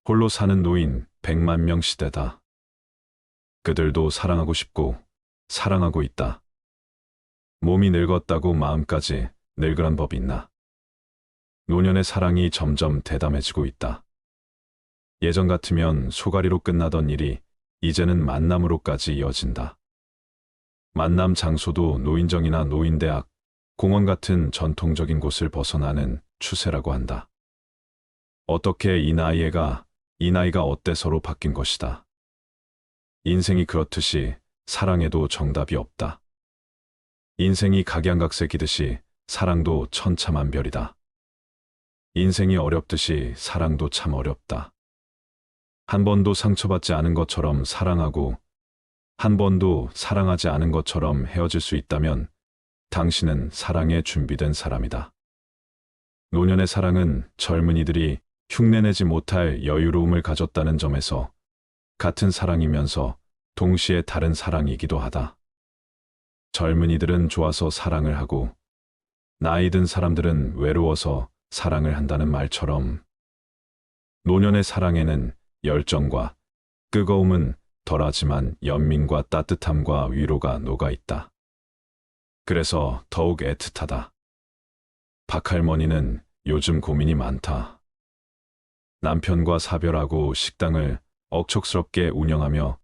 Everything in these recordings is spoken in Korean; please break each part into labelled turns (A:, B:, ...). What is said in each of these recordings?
A: 홀로 사는 노인 100만 명 시대다. 그들도 사랑하고 싶고 사랑하고 있다. 몸이 늙었다고 마음까지 늙으란 법이 있나. 노년의 사랑이 점점 대담해지고 있다. 예전 같으면 소가리로 끝나던 일이 이제는 만남으로까지 이어진다. 만남 장소도 노인정이나 노인대학, 공원 같은 전통적인 곳을 벗어나는 추세라고 한다. 어떻게 이 나이가 어때서로 바뀐 것이다. 인생이 그렇듯이 사랑에도 정답이 없다. 인생이 각양각색이듯이 사랑도 천차만별이다. 인생이 어렵듯이 사랑도 참 어렵다. 한 번도 상처받지 않은 것처럼 사랑하고 한 번도 사랑하지 않은 것처럼 헤어질 수 있다면 당신은 사랑에 준비된 사람이다. 노년의 사랑은 젊은이들이 흉내내지 못할 여유로움을 가졌다는 점에서 같은 사랑이면서 동시에 다른 사랑이기도 하다. 젊은이들은 좋아서 사랑을 하고 나이 든 사람들은 외로워서 사랑을 한다는 말처럼 노년의 사랑에는 열정과 뜨거움은 덜하지만 연민과 따뜻함과 위로가 녹아있다. 그래서 더욱 애틋하다. 박할머니는 요즘 고민이 많다. 남편과 사별하고 식당을 억척스럽게 운영하며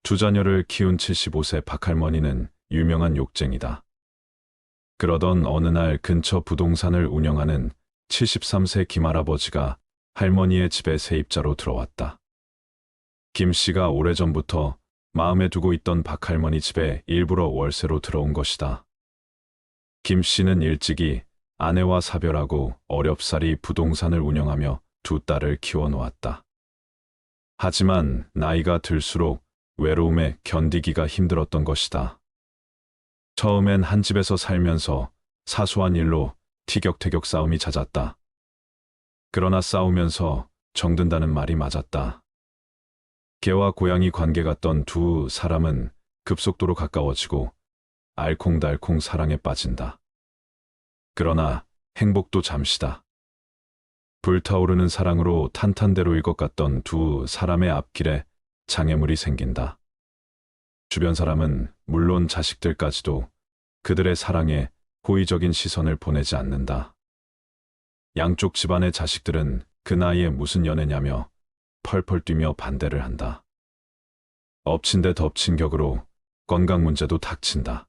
A: 두 자녀를 키운 75세 박할머니는 유명한 욕쟁이다. 그러던 어느 날 근처 부동산을 운영하는 73세 김할아버지가 할머니의 집에 세입자로 들어왔다. 김 씨가 오래전부터 마음에 두고 있던 박할머니 집에 일부러 월세로 들어온 것이다. 김 씨는 일찍이 아내와 사별하고 어렵사리 부동산을 운영하며 두 딸을 키워놓았다. 하지만 나이가 들수록 외로움에 견디기가 힘들었던 것이다. 처음엔 한 집에서 살면서 사소한 일로 티격태격 싸움이 잦았다. 그러나 싸우면서 정든다는 말이 맞았다. 개와 고양이 관계 같던 두 사람은 급속도로 가까워지고 알콩달콩 사랑에 빠진다. 그러나 행복도 잠시다. 불타오르는 사랑으로 탄탄대로일 것 같던 두 사람의 앞길에 장애물이 생긴다. 주변 사람은 물론 자식들까지도 그들의 사랑에 호의적인 시선을 보내지 않는다. 양쪽 집안의 자식들은 그 나이에 무슨 연애냐며 펄펄 뛰며 반대를 한다. 엎친 데 덮친 격으로 건강 문제도 닥친다.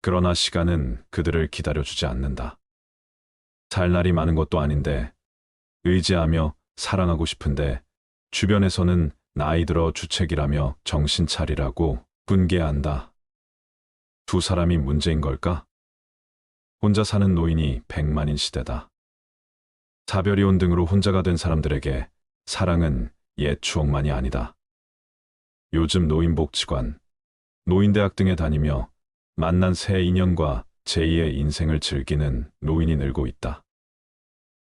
A: 그러나 시간은 그들을 기다려주지 않는다. 살 날이 많은 것도 아닌데 의지하며 사랑하고 싶은데 주변에서는 나이 들어 주책이라며 정신 차리라고 분개한다. 두 사람이 문제인 걸까? 혼자 사는 노인이 100만인 시대다. 사별이혼 등으로 혼자가 된 사람들에게 사랑은 옛 추억만이 아니다. 요즘 노인복지관, 노인대학 등에 다니며 만난 새 인연과 제2의 인생을 즐기는 노인이 늘고 있다.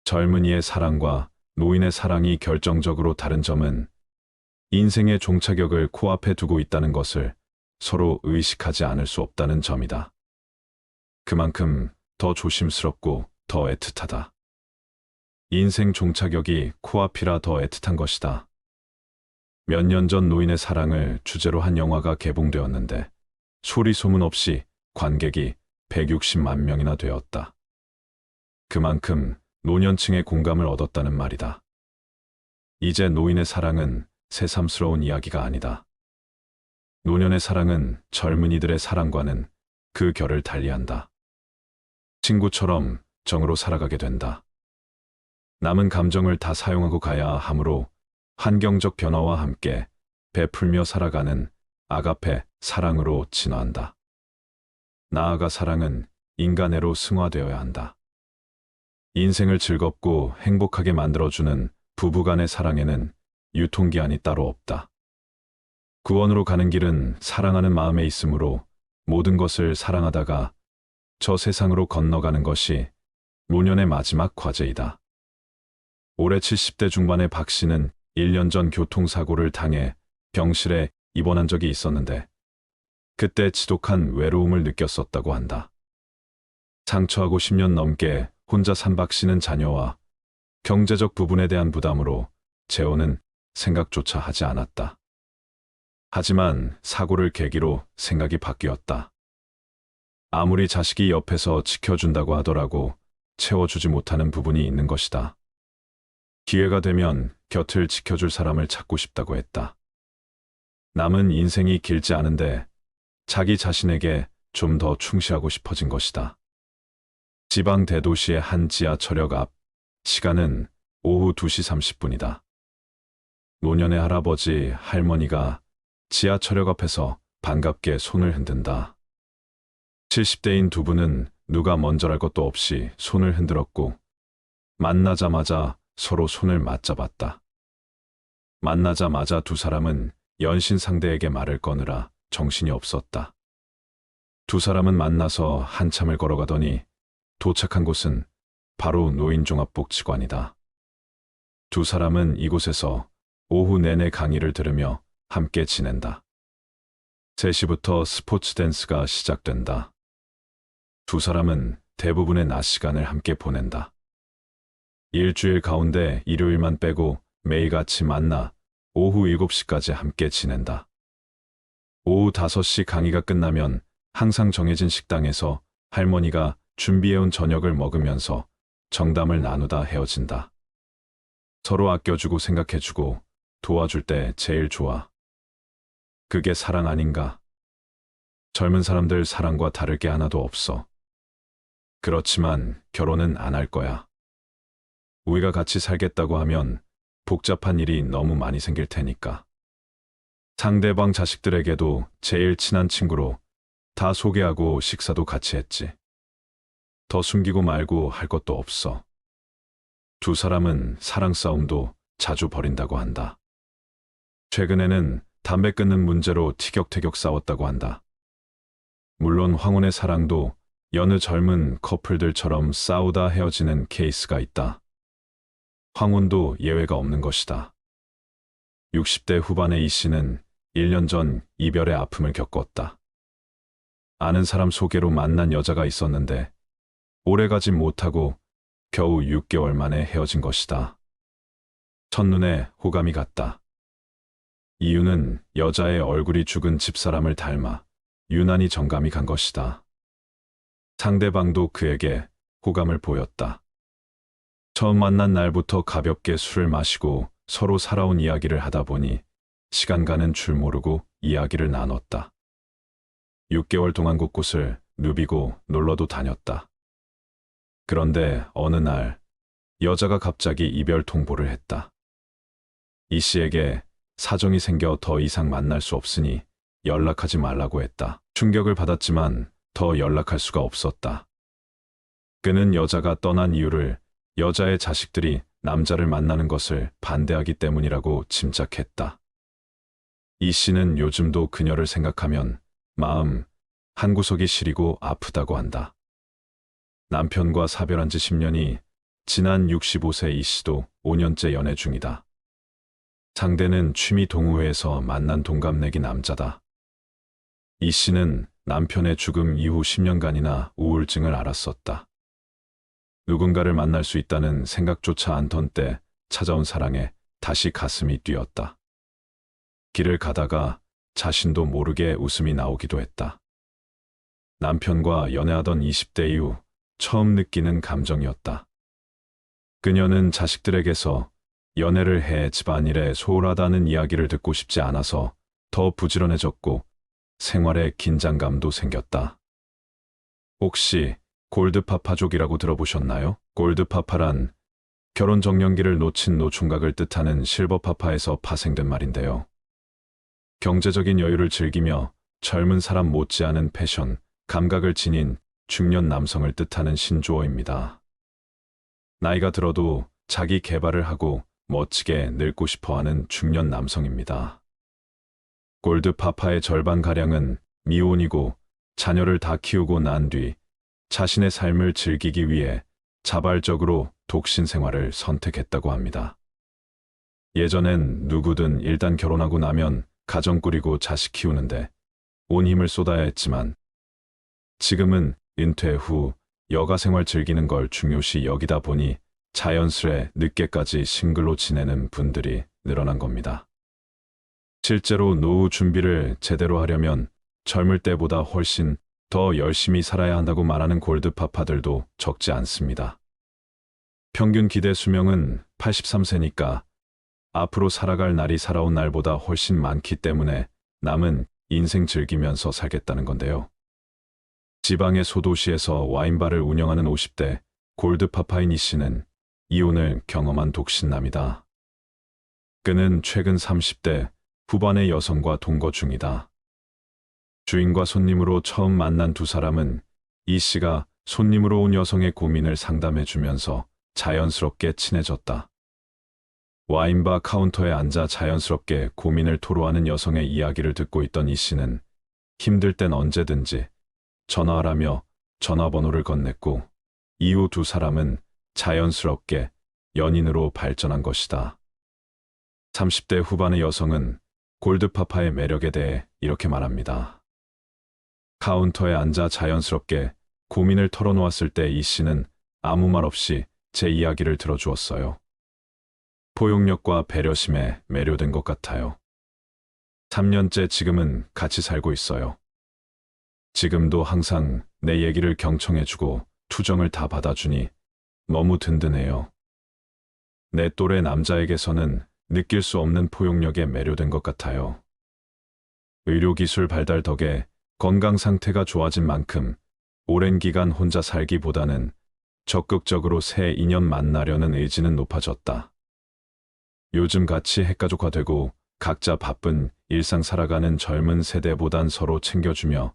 A: 젊은이의 사랑과 노인의 사랑이 결정적으로 다른 점은 인생의 종착역을 코앞에 두고 있다는 것을 서로 의식하지 않을 수 없다는 점이다. 그만큼 더 조심스럽고 더 애틋하다. 인생 종착역이 코앞이라 더 애틋한 것이다. 몇 년 전 노인의 사랑을 주제로 한 영화가 개봉되었는데 소리 소문 없이 관객이 160만 명이나 되었다. 그만큼 노년층의 공감을 얻었다는 말이다. 이제 노인의 사랑은 새삼스러운 이야기가 아니다. 노년의 사랑은 젊은이들의 사랑과는 그 결을 달리한다. 친구처럼 정으로 살아가게 된다. 남은 감정을 다 사용하고 가야 하므로 환경적 변화와 함께 베풀며 살아가는 아가페 사랑으로 진화한다. 나아가 사랑은 인간애로 승화되어야 한다. 인생을 즐겁고 행복하게 만들어주는 부부간의 사랑에는 유통기한이 따로 없다. 구원으로 가는 길은 사랑하는 마음에 있으므로 모든 것을 사랑하다가 저 세상으로 건너가는 것이 노년의 마지막 과제이다. 올해 70대 중반의 박 씨는 1년 전 교통사고를 당해 병실에 입원한 적이 있었는데 그때 지독한 외로움을 느꼈었다고 한다. 상처하고 10년 넘게 혼자 산 박 씨는 자녀와 경제적 부분에 대한 부담으로 재혼은 생각조차 하지 않았다. 하지만 사고를 계기로 생각이 바뀌었다. 아무리 자식이 옆에서 지켜준다고 하더라도 채워주지 못하는 부분이 있는 것이다. 기회가 되면 곁을 지켜줄 사람을 찾고 싶다고 했다. 남은 인생이 길지 않은데 자기 자신에게 좀 더 충실하고 싶어진 것이다. 지방 대도시의 한 지하철역 앞, 시간은 오후 2시 30분이다. 노년의 할아버지, 할머니가 지하철역 앞에서 반갑게 손을 흔든다. 70대인 두 분은 누가 먼저랄 것도 없이 손을 흔들었고 만나자마자 서로 손을 맞잡았다. 만나자마자 두 사람은 연신 상대에게 말을 거느라 정신이 없었다. 두 사람은 만나서 한참을 걸어가더니 도착한 곳은 바로 노인종합복지관이다. 두 사람은 이곳에서 오후 내내 강의를 들으며 함께 지낸다. 3시부터 스포츠 댄스가 시작된다. 두 사람은 대부분의 낮 시간을 함께 보낸다. 일주일 가운데 일요일만 빼고 매일같이 만나 오후 7시까지 함께 지낸다. 오후 5시 강의가 끝나면 항상 정해진 식당에서 할머니가 준비해온 저녁을 먹으면서 정담을 나누다 헤어진다. 서로 아껴주고 생각해주고 도와줄 때 제일 좋아. 그게 사랑 아닌가? 젊은 사람들 사랑과 다를 게 하나도 없어. 그렇지만 결혼은 안 할 거야. 우리가 같이 살겠다고 하면 복잡한 일이 너무 많이 생길 테니까. 상대방 자식들에게도 제일 친한 친구로 다 소개하고 식사도 같이 했지. 더 숨기고 말고 할 것도 없어. 두 사람은 사랑 싸움도 자주 벌인다고 한다. 최근에는 담배 끊는 문제로 티격태격 싸웠다고 한다. 물론 황혼의 사랑도 여느 젊은 커플들처럼 싸우다 헤어지는 케이스가 있다. 황혼도 예외가 없는 것이다. 60대 후반의 이 씨는 1년 전 이별의 아픔을 겪었다. 아는 사람 소개로 만난 여자가 있었는데 오래가지 못하고 겨우 6개월 만에 헤어진 것이다. 첫눈에 호감이 갔다. 이유는 여자의 얼굴이 죽은 집사람을 닮아 유난히 정감이 간 것이다. 상대방도 그에게 호감을 보였다. 처음 만난 날부터 가볍게 술을 마시고 서로 살아온 이야기를 하다 보니 시간 가는 줄 모르고 이야기를 나눴다. 6개월 동안 곳곳을 누비고 놀러도 다녔다. 그런데 어느 날 여자가 갑자기 이별 통보를 했다. 이 씨에게 사정이 생겨 더 이상 만날 수 없으니 연락하지 말라고 했다. 충격을 받았지만 더 연락할 수가 없었다. 그는 여자가 떠난 이유를 여자의 자식들이 남자를 만나는 것을 반대하기 때문이라고 짐작했다. 이 씨는 요즘도 그녀를 생각하면 마음 한구석이 시리고 아프다고 한다. 남편과 사별한 지 10년이 지난 65세 이 씨도 5년째 연애 중이다. 상대는 취미 동호회에서 만난 동갑내기 남자다. 이 씨는 남편의 죽음 이후 10년간이나 우울증을 앓았었다. 누군가를 만날 수 있다는 생각조차 않던 때 찾아온 사랑에 다시 가슴이 뛰었다. 길을 가다가 자신도 모르게 웃음이 나오기도 했다. 남편과 연애하던 20대 이후 처음 느끼는 감정이었다. 그녀는 자식들에게서 연애를 해 집안일에 소홀하다는 이야기를 듣고 싶지 않아서 더 부지런해졌고 생활에 긴장감도 생겼다. 혹시 골드파파족이라고 들어보셨나요? 골드파파란 결혼 정년기를 놓친 노총각을 뜻하는 실버파파에서 파생된 말인데요. 경제적인 여유를 즐기며 젊은 사람 못지않은 패션, 감각을 지닌 중년 남성을 뜻하는 신조어입니다. 나이가 들어도 자기 개발을 하고 멋지게 늙고 싶어하는 중년 남성입니다. 골드파파의 절반가량은 미혼이고 자녀를 다 키우고 난 뒤 자신의 삶을 즐기기 위해 자발적으로 독신 생활을 선택했다고 합니다. 예전엔 누구든 일단 결혼하고 나면 가정 꾸리고 자식 키우는데 온 힘을 쏟아야 했지만 지금은 은퇴 후 여가 생활 즐기는 걸 중요시 여기다 보니 자연스레 늦게까지 싱글로 지내는 분들이 늘어난 겁니다. 실제로 노후 준비를 제대로 하려면 젊을 때보다 훨씬 더 열심히 살아야 한다고 말하는 골드파파들도 적지 않습니다. 평균 기대 수명은 83세니까 앞으로 살아갈 날이 살아온 날보다 훨씬 많기 때문에 남은 인생 즐기면서 살겠다는 건데요. 지방의 소도시에서 와인바를 운영하는 50대 골드파파인 이 씨는 이혼을 경험한 독신남이다. 그는 최근 30대 후반의 여성과 동거 중이다. 주인과 손님으로 처음 만난 두 사람은 이 씨가 손님으로 온 여성의 고민을 상담해주면서 자연스럽게 친해졌다. 와인바 카운터에 앉아 자연스럽게 고민을 토로하는 여성의 이야기를 듣고 있던 이 씨는 힘들 땐 언제든지 전화하라며 전화번호를 건넸고 이후 두 사람은 자연스럽게 연인으로 발전한 것이다. 30대 후반의 여성은 골드파파의 매력에 대해 이렇게 말합니다. 카운터에 앉아 자연스럽게 고민을 털어놓았을 때 이 씨는 아무 말 없이 제 이야기를 들어주었어요. 포용력과 배려심에 매료된 것 같아요. 3년째 지금은 같이 살고 있어요. 지금도 항상 내 얘기를 경청해주고 투정을 다 받아주니 너무 든든해요. 내 또래 남자에게서는 느낄 수 없는 포용력에 매료된 것 같아요. 의료기술 발달 덕에 건강 상태가 좋아진 만큼 오랜 기간 혼자 살기보다는 적극적으로 새 인연 만나려는 의지는 높아졌다. 요즘 같이 핵가족화되고 각자 바쁜 일상 살아가는 젊은 세대보단 서로 챙겨주며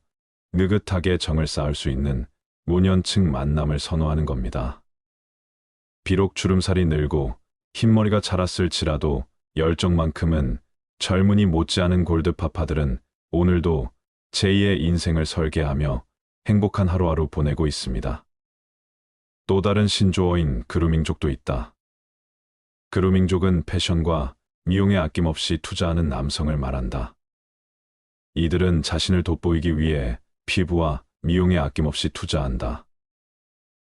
A: 느긋하게 정을 쌓을 수 있는 노년층 만남을 선호하는 겁니다. 비록 주름살이 늘고 흰머리가 자랐을지라도 열정만큼은 젊은이 못지않은 골드파파들은 오늘도 제2의 인생을 설계하며 행복한 하루하루 보내고 있습니다. 또 다른 신조어인 그루밍족도 있다. 그루밍족은 패션과 미용에 아낌없이 투자하는 남성을 말한다. 이들은 자신을 돋보이기 위해 피부와 미용에 아낌없이 투자한다.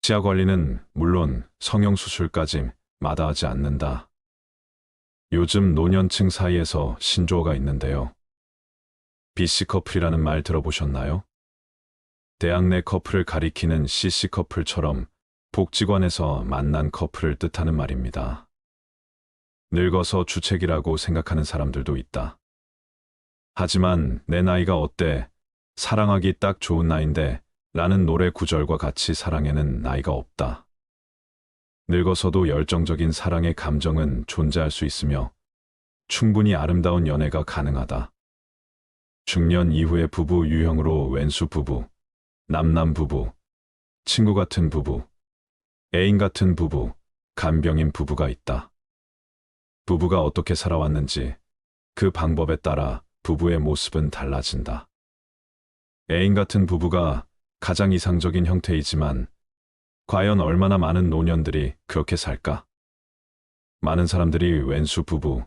A: 치아 관리는 물론 성형수술까지 마다하지 않는다. 요즘 노년층 사이에서 신조어가 있는데요. BC 커플이라는 말 들어보셨나요? 대학 내 커플을 가리키는 CC 커플처럼 복지관에서 만난 커플을 뜻하는 말입니다. 늙어서 주책이라고 생각하는 사람들도 있다. 하지만 내 나이가 어때? 사랑하기 딱 좋은 나이인데 라는 노래 구절과 같이 사랑에는 나이가 없다. 늙어서도 열정적인 사랑의 감정은 존재할 수 있으며 충분히 아름다운 연애가 가능하다. 중년 이후의 부부 유형으로 왼수 부부, 남남 부부, 친구 같은 부부, 애인 같은 부부, 간병인 부부가 있다. 부부가 어떻게 살아왔는지 그 방법에 따라 부부의 모습은 달라진다. 애인 같은 부부가 가장 이상적인 형태이지만 과연 얼마나 많은 노년들이 그렇게 살까? 많은 사람들이 왼수 부부,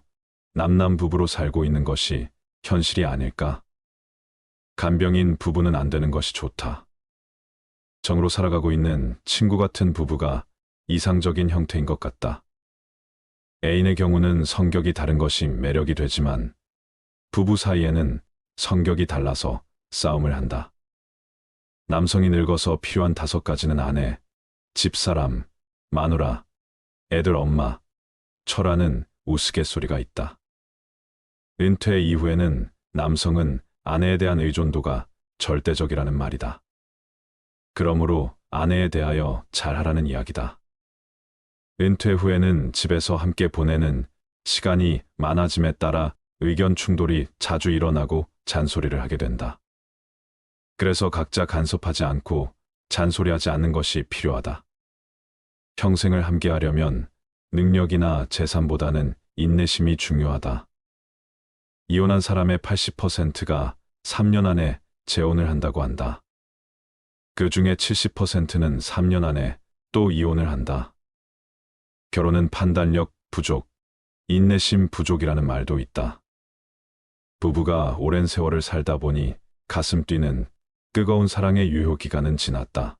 A: 남남 부부로 살고 있는 것이 현실이 아닐까? 간병인 부부는 안 되는 것이 좋다. 정으로 살아가고 있는 친구 같은 부부가 이상적인 형태인 것 같다. 애인의 경우는 성격이 다른 것이 매력이 되지만 부부 사이에는 성격이 달라서 싸움을 한다. 남성이 늙어서 필요한 5가지는 아내, 집사람, 마누라, 애들 엄마, 처라는 우스갯소리가 있다. 은퇴 이후에는 남성은 아내에 대한 의존도가 절대적이라는 말이다. 그러므로 아내에 대하여 잘하라는 이야기다. 은퇴 후에는 집에서 함께 보내는 시간이 많아짐에 따라 의견 충돌이 자주 일어나고 잔소리를 하게 된다. 그래서 각자 간섭하지 않고 잔소리하지 않는 것이 필요하다. 평생을 함께하려면 능력이나 재산보다는 인내심이 중요하다. 이혼한 사람의 80%가 3년 안에 재혼을 한다고 한다. 그 중에 70%는 3년 안에 또 이혼을 한다. 결혼은 판단력 부족, 인내심 부족이라는 말도 있다. 부부가 오랜 세월을 살다 보니 가슴 뛰는 뜨거운 사랑의 유효 기간은 지났다.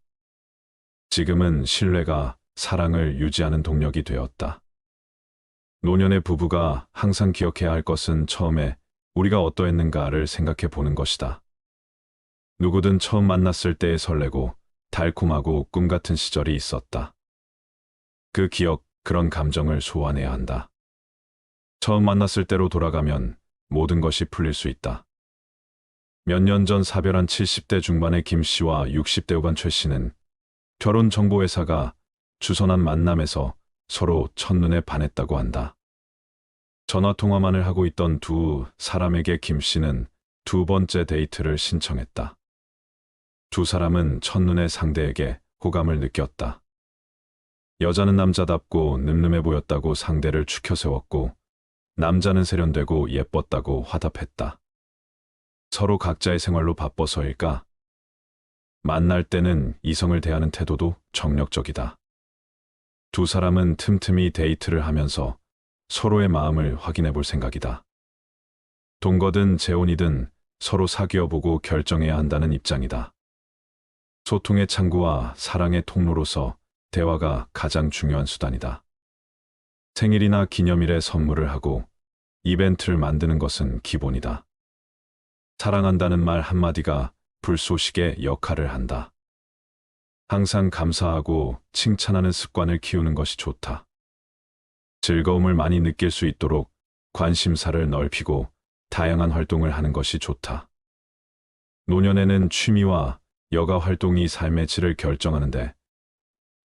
A: 지금은 신뢰가 사랑을 유지하는 동력이 되었다. 노년의 부부가 항상 기억해야 할 것은 처음에 우리가 어떠했는가를 생각해 보는 것이다. 누구든 처음 만났을 때에 설레고 달콤하고 꿈 같은 시절이 있었다. 그 기억, 그런 감정을 소환해야 한다. 처음 만났을 때로 돌아가면 모든 것이 풀릴 수 있다. 몇 년 전 사별한 70대 중반의 김 씨와 60대 후반 최 씨는 결혼정보회사가 주선한 만남에서 서로 첫눈에 반했다고 한다. 전화통화만을 하고 있던 두 사람에게 김 씨는 두 번째 데이트를 신청했다. 두 사람은 첫눈에 상대에게 호감을 느꼈다. 여자는 남자답고 늠름해 보였다고 상대를 추켜 세웠고, 남자는 세련되고 예뻤다고 화답했다. 서로 각자의 생활로 바빠서일까? 만날 때는 이성을 대하는 태도도 정력적이다. 두 사람은 틈틈이 데이트를 하면서 서로의 마음을 확인해 볼 생각이다. 동거든 재혼이든 서로 사귀어보고 결정해야 한다는 입장이다. 소통의 창구와 사랑의 통로로서 대화가 가장 중요한 수단이다. 생일이나 기념일에 선물을 하고 이벤트를 만드는 것은 기본이다. 사랑한다는 말 한마디가 불쏘시개 역할을 한다. 항상 감사하고 칭찬하는 습관을 키우는 것이 좋다. 즐거움을 많이 느낄 수 있도록 관심사를 넓히고 다양한 활동을 하는 것이 좋다. 노년에는 취미와 여가 활동이 삶의 질을 결정하는데,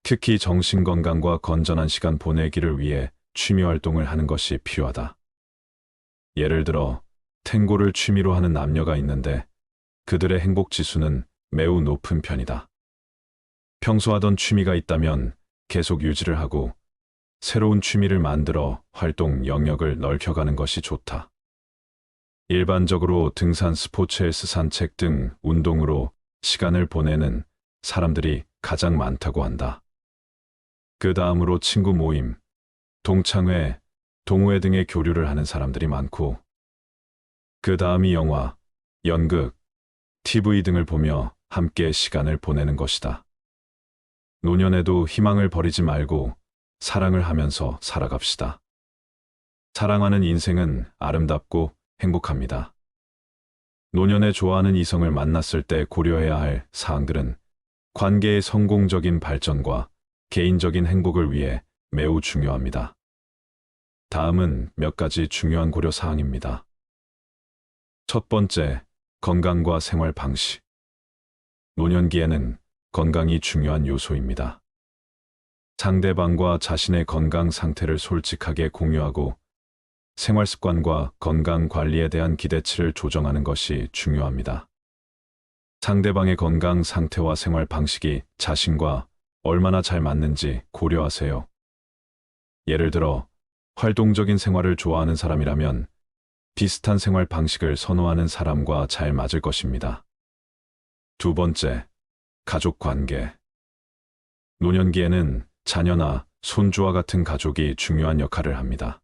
A: 특히 정신건강과 건전한 시간 보내기를 위해 취미 활동을 하는 것이 필요하다. 예를 들어 탱고를 취미로 하는 남녀가 있는데 그들의 행복 지수는 매우 높은 편이다. 평소 하던 취미가 있다면 계속 유지를 하고 새로운 취미를 만들어 활동 영역을 넓혀가는 것이 좋다. 일반적으로 등산, 스포츠, 헬스, 산책 등 운동으로 시간을 보내는 사람들이 가장 많다고 한다. 그 다음으로 친구 모임, 동창회, 동호회 등의 교류를 하는 사람들이 많고, 그 다음이 영화, 연극, TV 등을 보며 함께 시간을 보내는 것이다. 노년에도 희망을 버리지 말고 사랑을 하면서 살아갑시다. 사랑하는 인생은 아름답고 행복합니다. 노년에 좋아하는 이성을 만났을 때 고려해야 할 사항들은 관계의 성공적인 발전과 개인적인 행복을 위해 매우 중요합니다. 다음은 몇 가지 중요한 고려 사항입니다. 첫 번째, 건강과 생활 방식. 노년기에는 건강이 중요한 요소입니다. 상대방과 자신의 건강 상태를 솔직하게 공유하고 생활 습관과 건강 관리에 대한 기대치를 조정하는 것이 중요합니다. 상대방의 건강 상태와 생활 방식이 자신과 얼마나 잘 맞는지 고려하세요. 예를 들어 활동적인 생활을 좋아하는 사람이라면 비슷한 생활 방식을 선호하는 사람과 잘 맞을 것입니다. 두 번째, 가족 관계. 노년기에는 자녀나 손주와 같은 가족이 중요한 역할을 합니다.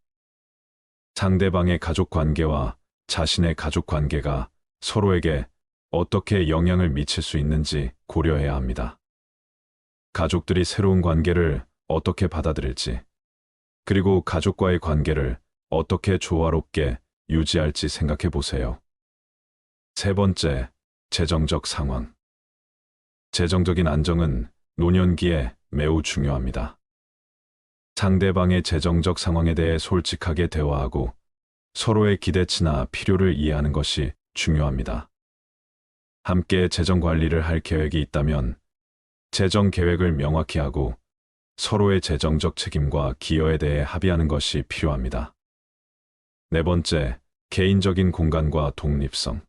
A: 상대방의 가족 관계와 자신의 가족 관계가 서로에게 어떻게 영향을 미칠 수 있는지 고려해야 합니다. 가족들이 새로운 관계를 어떻게 받아들일지, 그리고 가족과의 관계를 어떻게 조화롭게 유지할지 생각해 보세요. 세 번째, 재정적 상황. 재정적인 안정은 노년기에 매우 중요합니다. 상대방의 재정적 상황에 대해 솔직하게 대화하고 서로의 기대치나 필요를 이해하는 것이 중요합니다. 함께 재정 관리를 할 계획이 있다면 재정 계획을 명확히 하고 서로의 재정적 책임과 기여에 대해 합의하는 것이 필요합니다. 네 번째, 개인적인 공간과 독립성.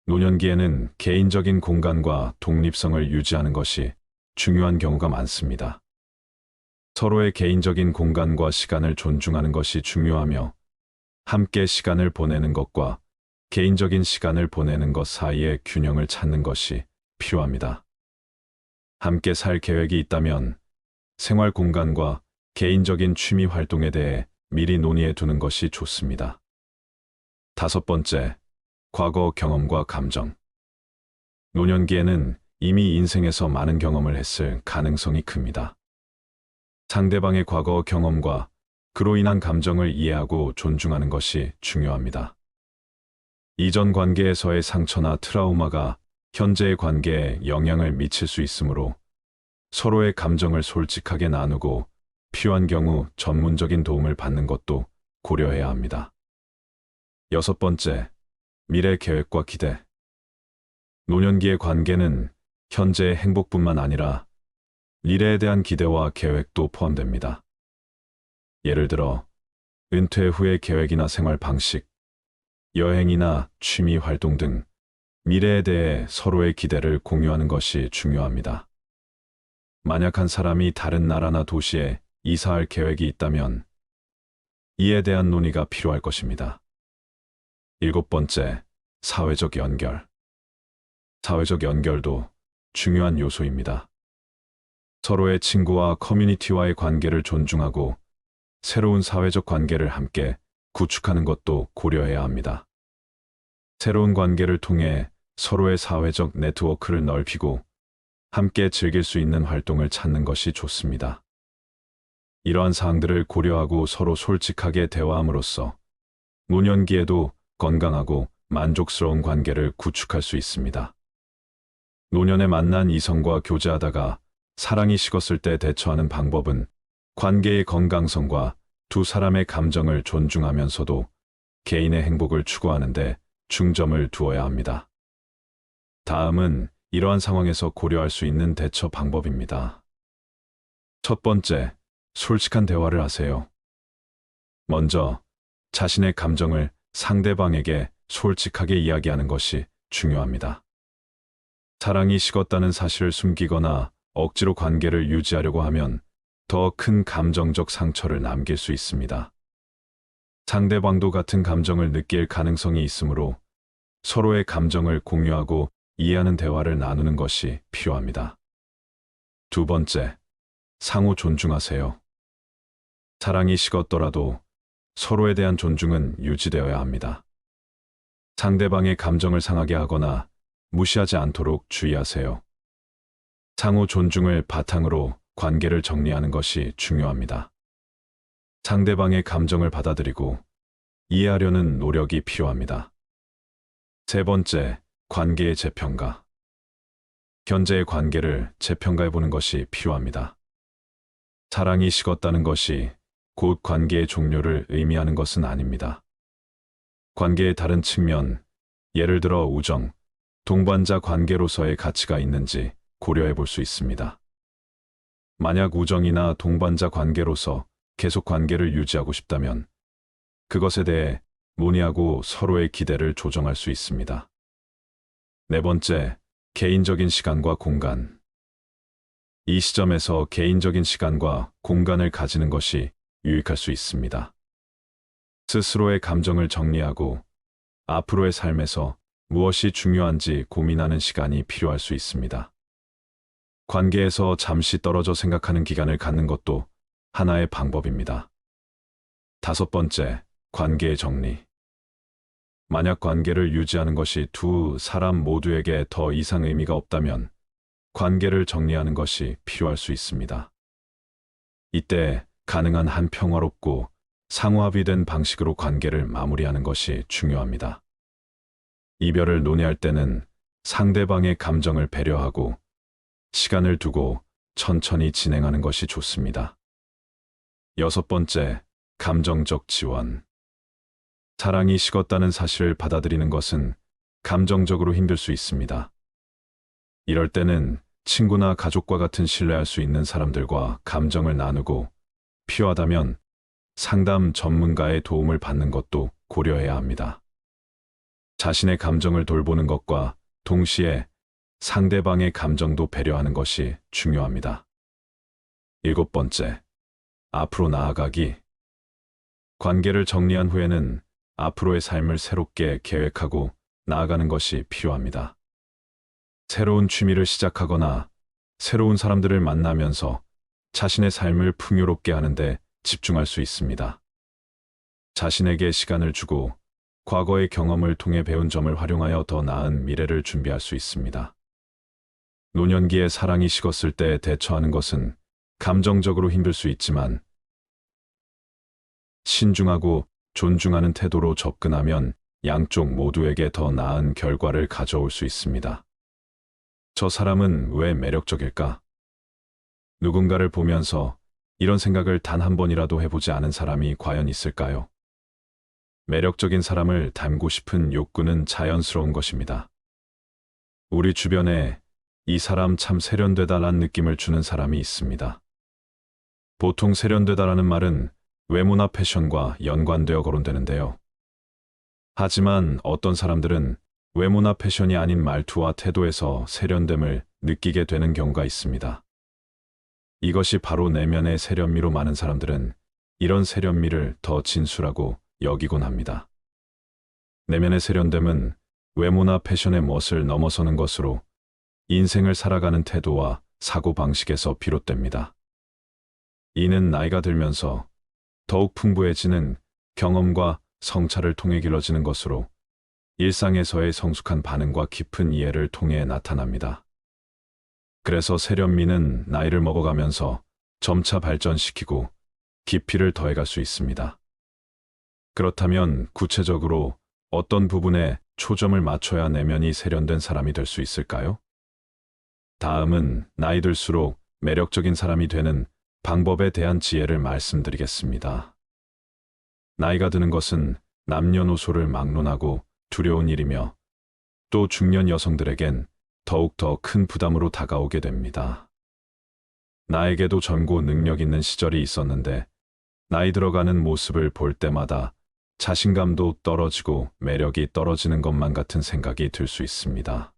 A: 노년기에는 개인적인 공간과 독립성을 유지하는 것이 중요한 경우가 많습니다. 서로의 개인적인 공간과 시간을 존중하는 것이 중요하며 함께 시간을 보내는 것과 개인적인 시간을 보내는 것 사이의 균형을 찾는 것이 필요합니다. 함께 살 계획이 있다면 생활 공간과 개인적인 취미 활동에 대해 미리 논의해 두는 것이 좋습니다. 다섯 번째, 과거 경험과 감정. 노년기에는 이미 인생에서 많은 경험을 했을 가능성이 큽니다. 상대방의 과거 경험과 그로 인한 감정을 이해하고 존중하는 것이 중요합니다. 이전 관계에서의 상처나 트라우마가 현재의 관계에 영향을 미칠 수 있으므로 서로의 감정을 솔직하게 나누고 필요한 경우 전문적인 도움을 받는 것도 고려해야 합니다. 여섯 번째, 미래 계획과 기대. 노년기의 관계는 현재의 행복뿐만 아니라 미래에 대한 기대와 계획도 포함됩니다. 예를 들어, 은퇴 후의 계획이나 생활 방식, 여행이나 취미 활동 등 미래에 대해 서로의 기대를 공유하는 것이 중요합니다. 만약 한 사람이 다른 나라나 도시에 이사할 계획이 있다면 이에 대한 논의가 필요할 것입니다. 일곱 번째, 사회적 연결. 사회적 연결도 중요한 요소입니다. 서로의 친구와 커뮤니티와의 관계를 존중하고 새로운 사회적 관계를 함께 구축하는 것도 고려해야 합니다. 새로운 관계를 통해 서로의 사회적 네트워크를 넓히고 함께 즐길 수 있는 활동을 찾는 것이 좋습니다. 이러한 사항들을 고려하고 서로 솔직하게 대화함으로써 노년기에도 건강하고 만족스러운 관계를 구축할 수 있습니다. 노년에 만난 이성과 교제하다가 사랑이 식었을 때 대처하는 방법은 관계의 건강성과 두 사람의 감정을 존중하면서도 개인의 행복을 추구하는 데 중점을 두어야 합니다. 다음은 이러한 상황에서 고려할 수 있는 대처 방법입니다. 첫 번째, 솔직한 대화를 하세요. 먼저 자신의 감정을 상대방에게 솔직하게 이야기하는 것이 중요합니다. 사랑이 식었다는 사실을 숨기거나 억지로 관계를 유지하려고 하면 더 큰 감정적 상처를 남길 수 있습니다. 상대방도 같은 감정을 느낄 가능성이 있으므로 서로의 감정을 공유하고 이해하는 대화를 나누는 것이 필요합니다. 두 번째, 상호 존중하세요. 사랑이 식었더라도 서로에 대한 존중은 유지되어야 합니다. 상대방의 감정을 상하게 하거나 무시하지 않도록 주의하세요. 상호 존중을 바탕으로 관계를 정리하는 것이 중요합니다. 상대방의 감정을 받아들이고 이해하려는 노력이 필요합니다. 세 번째, 관계의 재평가. 현재의 관계를 재평가해보는 것이 필요합니다. 사랑이 식었다는 것이 곧 관계의 종료를 의미하는 것은 아닙니다. 관계의 다른 측면, 예를 들어 우정, 동반자 관계로서의 가치가 있는지 고려해 볼 수 있습니다. 만약 우정이나 동반자 관계로서 계속 관계를 유지하고 싶다면 그것에 대해 논의하고 서로의 기대를 조정할 수 있습니다. 네 번째, 개인적인 시간과 공간. 이 시점에서 개인적인 시간과 공간을 가지는 것이 유익할 수 있습니다. 스스로의 감정을 정리하고 앞으로의 삶에서 무엇이 중요한지 고민하는 시간이 필요할 수 있습니다. 관계에서 잠시 떨어져 생각하는 기간을 갖는 것도 하나의 방법입니다. 다섯 번째, 관계의 정리. 만약 관계를 유지하는 것이 두 사람 모두에게 더 이상 의미가 없다면 관계를 정리하는 것이 필요할 수 있습니다. 이때 가능한 한 평화롭고 상호 합의된 방식으로 관계를 마무리하는 것이 중요합니다. 이별을 논의할 때는 상대방의 감정을 배려하고 시간을 두고 천천히 진행하는 것이 좋습니다. 여섯 번째, 감정적 지원. 사랑이 식었다는 사실을 받아들이는 것은 감정적으로 힘들 수 있습니다. 이럴 때는 친구나 가족과 같은 신뢰할 수 있는 사람들과 감정을 나누고 필요하다면 상담 전문가의 도움을 받는 것도 고려해야 합니다. 자신의 감정을 돌보는 것과 동시에 상대방의 감정도 배려하는 것이 중요합니다. 일곱 번째, 앞으로 나아가기. 관계를 정리한 후에는 앞으로의 삶을 새롭게 계획하고 나아가는 것이 필요합니다. 새로운 취미를 시작하거나 새로운 사람들을 만나면서 자신의 삶을 풍요롭게 하는데 집중할 수 있습니다. 자신에게 시간을 주고 과거의 경험을 통해 배운 점을 활용하여 더 나은 미래를 준비할 수 있습니다. 노년기에 사랑이 식었을 때 대처하는 것은 감정적으로 힘들 수 있지만 신중하고 존중하는 태도로 접근하면 양쪽 모두에게 더 나은 결과를 가져올 수 있습니다. 저 사람은 왜 매력적일까? 누군가를 보면서 이런 생각을 단 한 번이라도 해보지 않은 사람이 과연 있을까요? 매력적인 사람을 닮고 싶은 욕구는 자연스러운 것입니다. 우리 주변에 이 사람 참 세련되다라는 느낌을 주는 사람이 있습니다. 보통 세련되다라는 말은 외모나 패션과 연관되어 거론되는데요. 하지만 어떤 사람들은 외모나 패션이 아닌 말투와 태도에서 세련됨을 느끼게 되는 경우가 있습니다. 이것이 바로 내면의 세련미로 많은 사람들은 이런 세련미를 더 진수라고 여기곤 합니다. 내면의 세련됨은 외모나 패션의 멋을 넘어서는 것으로 인생을 살아가는 태도와 사고방식에서 비롯됩니다. 이는 나이가 들면서 더욱 풍부해지는 경험과 성찰을 통해 길러지는 것으로 일상에서의 성숙한 반응과 깊은 이해를 통해 나타납니다. 그래서 세련미는 나이를 먹어가면서 점차 발전시키고 깊이를 더해갈 수 있습니다. 그렇다면 구체적으로 어떤 부분에 초점을 맞춰야 내면이 세련된 사람이 될 수 있을까요? 다음은 나이 들수록 매력적인 사람이 되는 방법에 대한 지혜를 말씀드리겠습니다. 나이가 드는 것은 남녀노소를 막론하고 두려운 일이며 또 중년 여성들에겐 더욱 더 큰 부담으로 다가오게 됩니다. 나에게도 젊고 능력 있는 시절이 있었는데 나이 들어가는 모습을 볼 때마다 자신감도 떨어지고 매력이 떨어지는 것만 같은 생각이 들 수 있습니다.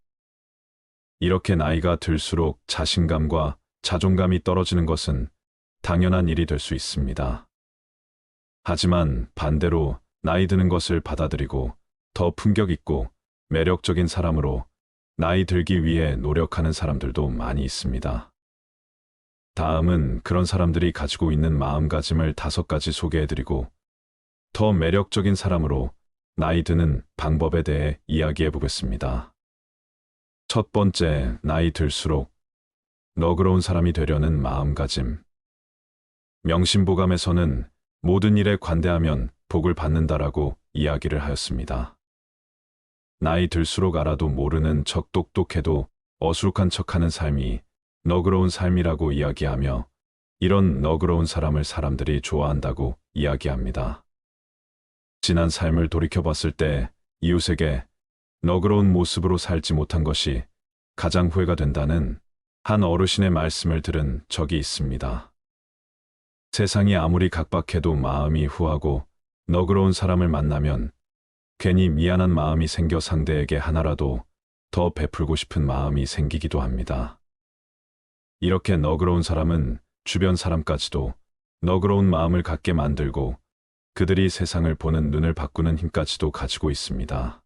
A: 이렇게 나이가 들수록 자신감과 자존감이 떨어지는 것은 당연한 일이 될 수 있습니다. 하지만 반대로 나이 드는 것을 받아들이고 더 품격 있고 매력적인 사람으로 나이 들기 위해 노력하는 사람들도 많이 있습니다. 다음은 그런 사람들이 가지고 있는 마음가짐을 5가지 소개해드리고 더 매력적인 사람으로 나이 드는 방법에 대해 이야기해 보겠습니다. 첫 번째, 나이 들수록 너그러운 사람이 되려는 마음가짐. 명심보감에서는 모든 일에 관대하면 복을 받는다라고 이야기를 하였습니다. 나이 들수록 알아도 모르는 척 똑똑해도 어수룩한 척하는 삶이 너그러운 삶이라고 이야기하며 이런 너그러운 사람을 사람들이 좋아한다고 이야기합니다. 지난 삶을 돌이켜봤을 때 이웃에게 너그러운 모습으로 살지 못한 것이 가장 후회가 된다는 한 어르신의 말씀을 들은 적이 있습니다. 세상이 아무리 각박해도 마음이 후하고 너그러운 사람을 만나면 괜히 미안한 마음이 생겨 상대에게 하나라도 더 베풀고 싶은 마음이 생기기도 합니다. 이렇게 너그러운 사람은 주변 사람까지도 너그러운 마음을 갖게 만들고 그들이 세상을 보는 눈을 바꾸는 힘까지도 가지고 있습니다.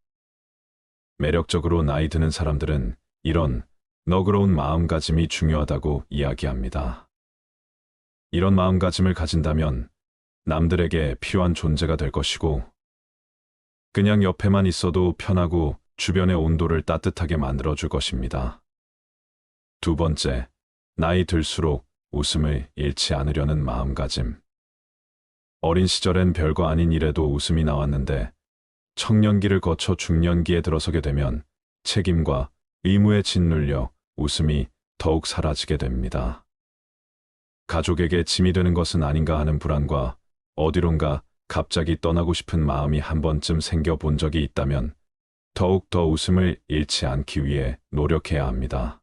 A: 매력적으로 나이 드는 사람들은 이런 너그러운 마음가짐이 중요하다고 이야기합니다. 이런 마음가짐을 가진다면 남들에게 필요한 존재가 될 것이고 그냥 옆에만 있어도 편하고 주변의 온도를 따뜻하게 만들어줄 것입니다. 두 번째, 나이 들수록 웃음을 잃지 않으려는 마음가짐. 어린 시절엔 별거 아닌 일에도 웃음이 나왔는데 청년기를 거쳐 중년기에 들어서게 되면 책임과 의무에 짓눌려 웃음이 더욱 사라지게 됩니다. 가족에게 짐이 되는 것은 아닌가 하는 불안과 어디론가 갑자기 떠나고 싶은 마음이 한 번쯤 생겨본 적이 있다면 더욱 더 웃음을 잃지 않기 위해 노력해야 합니다.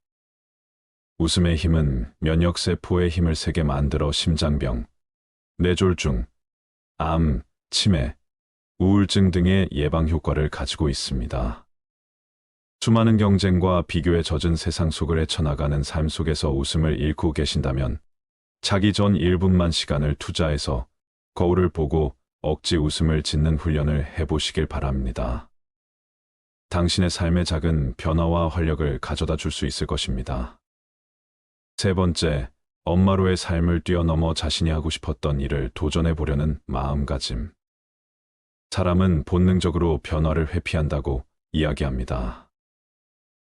A: 웃음의 힘은 면역세포의 힘을 세게 만들어 심장병, 뇌졸중, 암, 치매, 우울증 등의 예방 효과를 가지고 있습니다. 수많은 경쟁과 비교에 젖은 세상 속을 헤쳐나가는 삶 속에서 웃음을 잃고 계신다면 자기 전 1분만 시간을 투자해서 거울을 보고 억지 웃음을 짓는 훈련을 해보시길 바랍니다. 당신의 삶의 작은 변화와 활력을 가져다 줄 수 있을 것입니다. 세 번째, 엄마로의 삶을 뛰어넘어 자신이 하고 싶었던 일을 도전해 보려는 마음가짐. 사람은 본능적으로 변화를 회피한다고 이야기합니다.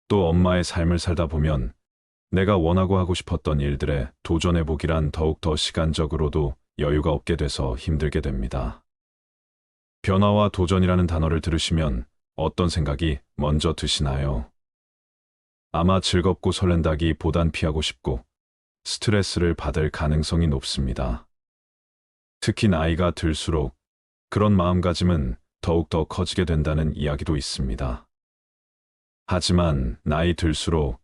A: 또 엄마의 삶을 살다 보면 내가 원하고 하고 싶었던 일들에 도전해보기란 더욱더 시간적으로도 여유가 없게 돼서 힘들게 됩니다. 변화와 도전이라는 단어를 들으시면 어떤 생각이 먼저 드시나요? 아마 즐겁고 설렌다기보단 피하고 싶고 스트레스를 받을 가능성이 높습니다. 특히 나이가 들수록 그런 마음가짐은 더욱더 커지게 된다는 이야기도 있습니다. 하지만 나이 들수록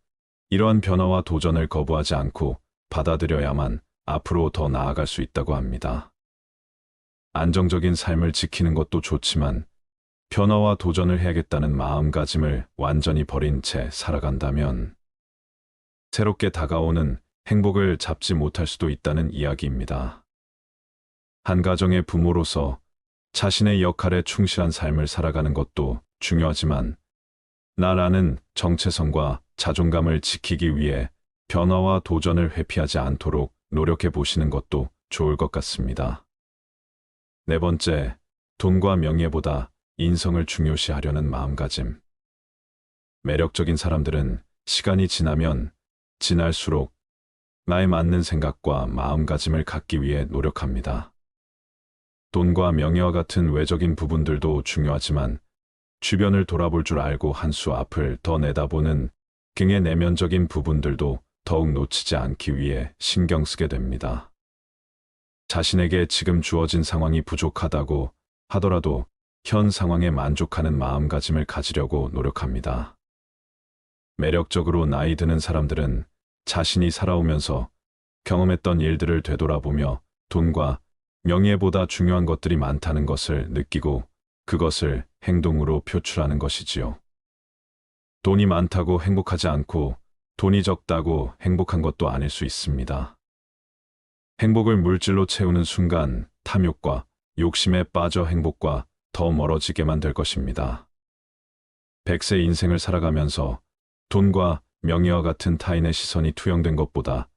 A: 이러한 변화와 도전을 거부하지 않고 받아들여야만 앞으로 더 나아갈 수 있다고 합니다. 안정적인 삶을 지키는 것도 좋지만 변화와 도전을 해야겠다는 마음가짐을 완전히 버린 채 살아간다면 새롭게 다가오는 행복을 잡지 못할 수도 있다는 이야기입니다. 한 가정의 부모로서 자신의 역할에 충실한 삶을 살아가는 것도 중요하지만 나라는 정체성과 자존감을 지키기 위해 변화와 도전을 회피하지 않도록 노력해 보시는 것도 좋을 것 같습니다. 네 번째, 돈과 명예보다 인성을 중요시하려는 마음가짐. 매력적인 사람들은 시간이 지나면 지날수록 나에 맞는 생각과 마음가짐을 갖기 위해 노력합니다. 돈과 명예와 같은 외적인 부분들도 중요하지만 주변을 돌아볼 줄 알고 한 수 앞을 더 내다보는 경의 내면적인 부분들도 더욱 놓치지 않기 위해 신경 쓰게 됩니다. 자신에게 지금 주어진 상황이 부족하다고 하더라도 현 상황에 만족하는 마음가짐을 가지려고 노력합니다. 매력적으로 나이 드는 사람들은 자신이 살아오면서 경험했던 일들을 되돌아보며 돈과 명예보다 중요한 것들이 많다는 것을 느끼고 그것을 행동으로 표출하는 것이지요. 돈이 많다고 행복하지 않고 돈이 적다고 행복한 것도 아닐 수 있습니다. 행복을 물질로 채우는 순간 탐욕과 욕심에 빠져 행복과 더 멀어지게만 될 것입니다. 100세 인생을 살아가면서 돈과 명예와 같은 타인의 시선이 투영된 것보다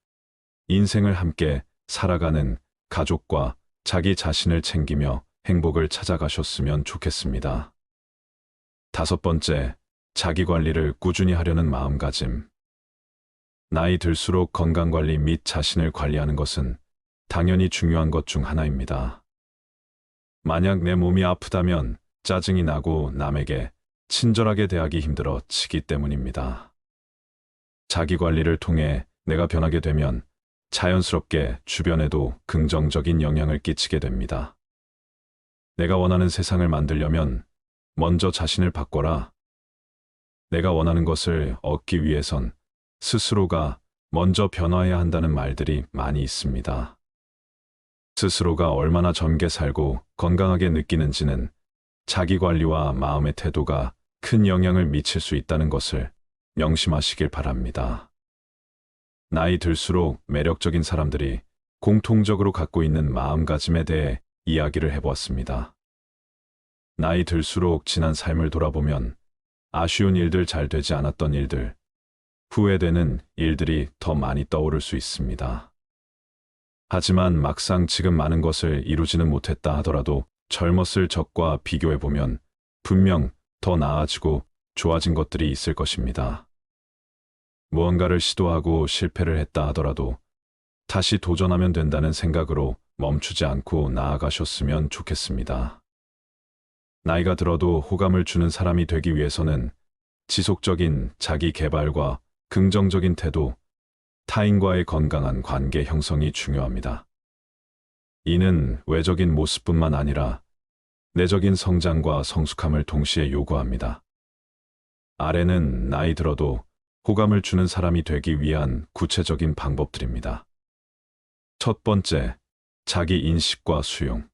A: 인생을 함께 살아가는 가족과 자기 자신을 챙기며 행복을 찾아가셨으면 좋겠습니다. 다섯 번째, 자기 관리를 꾸준히 하려는 마음가짐. 나이 들수록 건강관리 및 자신을 관리하는 것은 당연히 중요한 것 중 하나입니다. 만약 내 몸이 아프다면 짜증이 나고 남에게 친절하게 대하기 힘들어 지기 때문입니다. 자기 관리를 통해 내가 변하게 되면 자연스럽게 주변에도 긍정적인 영향을 끼치게 됩니다. 내가 원하는 세상을 만들려면 먼저 자신을 바꿔라. 내가 원하는 것을 얻기 위해선 스스로가 먼저 변화해야 한다는 말들이 많이 있습니다. 스스로가 얼마나 젊게 살고 건강하게 느끼는지는 자기 관리와 마음의 태도가 큰 영향을 미칠 수 있다는 것을 명심하시길 바랍니다. 나이 들수록 매력적인 사람들이 공통적으로 갖고 있는 마음가짐에 대해 이야기를 해보았습니다. 나이 들수록 지난 삶을 돌아보면 아쉬운 일들, 잘 되지 않았던 일들, 후회되는 일들이 더 많이 떠오를 수 있습니다. 하지만 막상 지금 많은 것을 이루지는 못했다 하더라도 젊었을 적과 비교해보면 분명 더 나아지고 좋아진 것들이 있을 것입니다. 무언가를 시도하고 실패를 했다 하더라도 다시 도전하면 된다는 생각으로 멈추지 않고 나아가셨으면 좋겠습니다. 나이가 들어도 호감을 주는 사람이 되기 위해서는 지속적인 자기 개발과 긍정적인 태도, 타인과의 건강한 관계 형성이 중요합니다. 이는 외적인 모습뿐만 아니라 내적인 성장과 성숙함을 동시에 요구합니다. 아래는 나이 들어도 호감을 주는 사람이 되기 위한 구체적인 방법들입니다. 첫 번째, 자기 인식과 수용.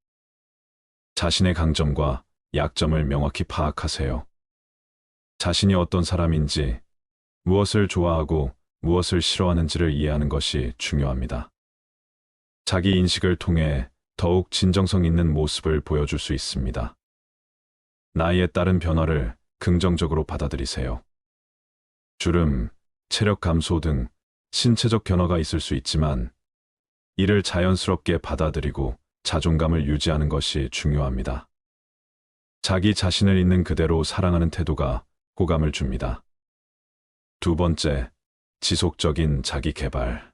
A: 자신의 강점과 약점을 명확히 파악하세요. 자신이 어떤 사람인지, 무엇을 좋아하고 무엇을 싫어하는지를 이해하는 것이 중요합니다. 자기 인식을 통해 더욱 진정성 있는 모습을 보여줄 수 있습니다. 나이에 따른 변화를 긍정적으로 받아들이세요. 주름, 체력 감소 등 신체적 변화가 있을 수 있지만 이를 자연스럽게 받아들이고 자존감을 유지하는 것이 중요합니다. 자기 자신을 있는 그대로 사랑하는 태도가 호감을 줍니다. 두 번째, 지속적인 자기 개발.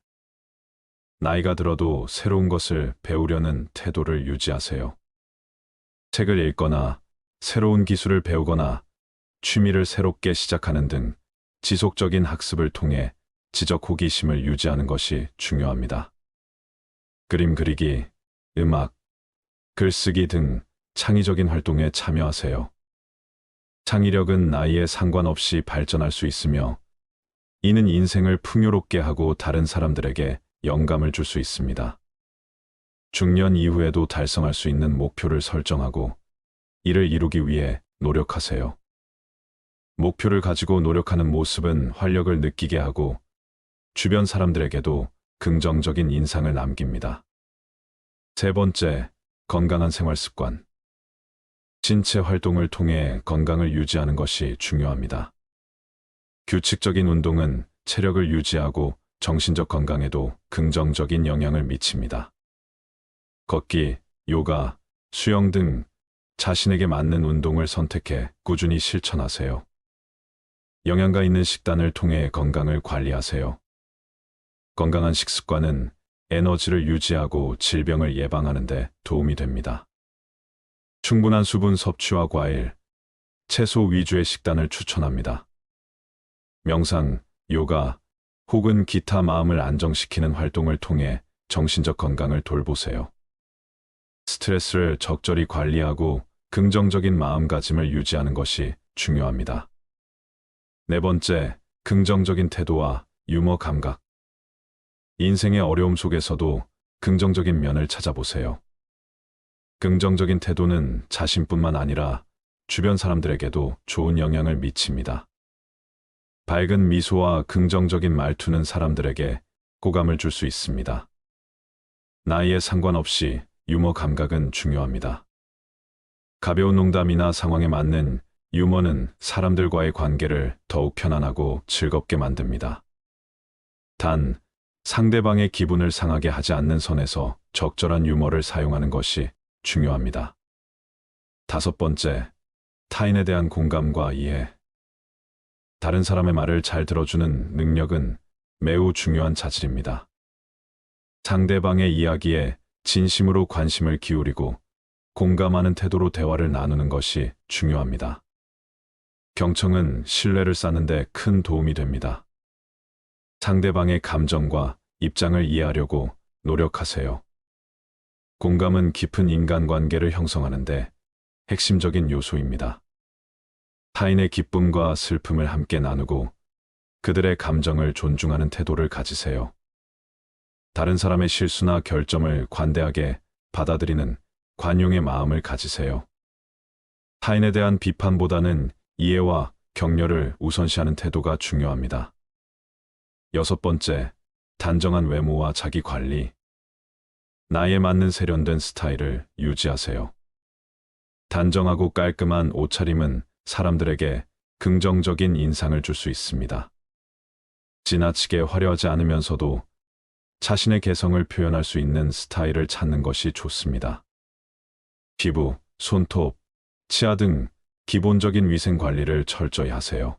A: 나이가 들어도 새로운 것을 배우려는 태도를 유지하세요. 책을 읽거나 새로운 기술을 배우거나 취미를 새롭게 시작하는 등 지속적인 학습을 통해 지적 호기심을 유지하는 것이 중요합니다. 그림 그리기, 음악, 글쓰기 등 창의적인 활동에 참여하세요. 창의력은 나이에 상관없이 발전할 수 있으며 이는 인생을 풍요롭게 하고 다른 사람들에게 영감을 줄 수 있습니다. 중년 이후에도 달성할 수 있는 목표를 설정하고 이를 이루기 위해 노력하세요. 목표를 가지고 노력하는 모습은 활력을 느끼게 하고 주변 사람들에게도 긍정적인 인상을 남깁니다. 세 번째, 건강한 생활 습관. 신체 활동을 통해 건강을 유지하는 것이 중요합니다. 규칙적인 운동은 체력을 유지하고 정신적 건강에도 긍정적인 영향을 미칩니다. 걷기, 요가, 수영 등 자신에게 맞는 운동을 선택해 꾸준히 실천하세요. 영양가 있는 식단을 통해 건강을 관리하세요. 건강한 식습관은 에너지를 유지하고 질병을 예방하는 데 도움이 됩니다. 충분한 수분 섭취와 과일, 채소 위주의 식단을 추천합니다. 명상, 요가 혹은 기타 마음을 안정시키는 활동을 통해 정신적 건강을 돌보세요. 스트레스를 적절히 관리하고 긍정적인 마음가짐을 유지하는 것이 중요합니다. 네 번째, 긍정적인 태도와 유머 감각. 인생의 어려움 속에서도 긍정적인 면을 찾아보세요. 긍정적인 태도는 자신뿐만 아니라 주변 사람들에게도 좋은 영향을 미칩니다. 밝은 미소와 긍정적인 말투는 사람들에게 호감을 줄 수 있습니다. 나이에 상관없이 유머 감각은 중요합니다. 가벼운 농담이나 상황에 맞는 유머는 사람들과의 관계를 더욱 편안하고 즐겁게 만듭니다. 단, 상대방의 기분을 상하게 하지 않는 선에서 적절한 유머를 사용하는 것이 중요합니다. 다섯 번째, 타인에 대한 공감과 이해. 다른 사람의 말을 잘 들어주는 능력은 매우 중요한 자질입니다. 상대방의 이야기에 진심으로 관심을 기울이고 공감하는 태도로 대화를 나누는 것이 중요합니다. 경청은 신뢰를 쌓는 데 큰 도움이 됩니다. 상대방의 감정과 입장을 이해하려고 노력하세요. 공감은 깊은 인간관계를 형성하는 데 핵심적인 요소입니다. 타인의 기쁨과 슬픔을 함께 나누고 그들의 감정을 존중하는 태도를 가지세요. 다른 사람의 실수나 결점을 관대하게 받아들이는 관용의 마음을 가지세요. 타인에 대한 비판보다는 이해와 격려를 우선시하는 태도가 중요합니다. 여섯 번째, 단정한 외모와 자기 관리. 나이에 맞는 세련된 스타일을 유지하세요. 단정하고 깔끔한 옷차림은 사람들에게 긍정적인 인상을 줄 수 있습니다. 지나치게 화려하지 않으면서도 자신의 개성을 표현할 수 있는 스타일을 찾는 것이 좋습니다. 피부, 손톱, 치아 등 기본적인 위생 관리를 철저히 하세요.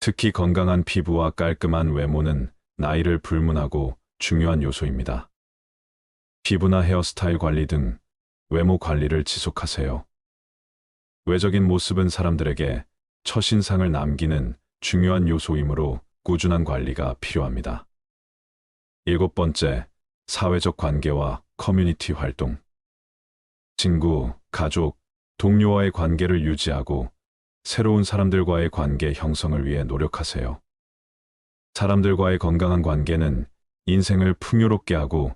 A: 특히 건강한 피부와 깔끔한 외모는 나이를 불문하고 중요한 요소입니다. 피부나 헤어스타일 관리 등 외모 관리를 지속하세요. 외적인 모습은 사람들에게 첫인상을 남기는 중요한 요소이므로 꾸준한 관리가 필요합니다. 일곱 번째, 사회적 관계와 커뮤니티 활동. 친구, 가족, 동료와의 관계를 유지하고 새로운 사람들과의 관계 형성을 위해 노력하세요. 사람들과의 건강한 관계는 인생을 풍요롭게 하고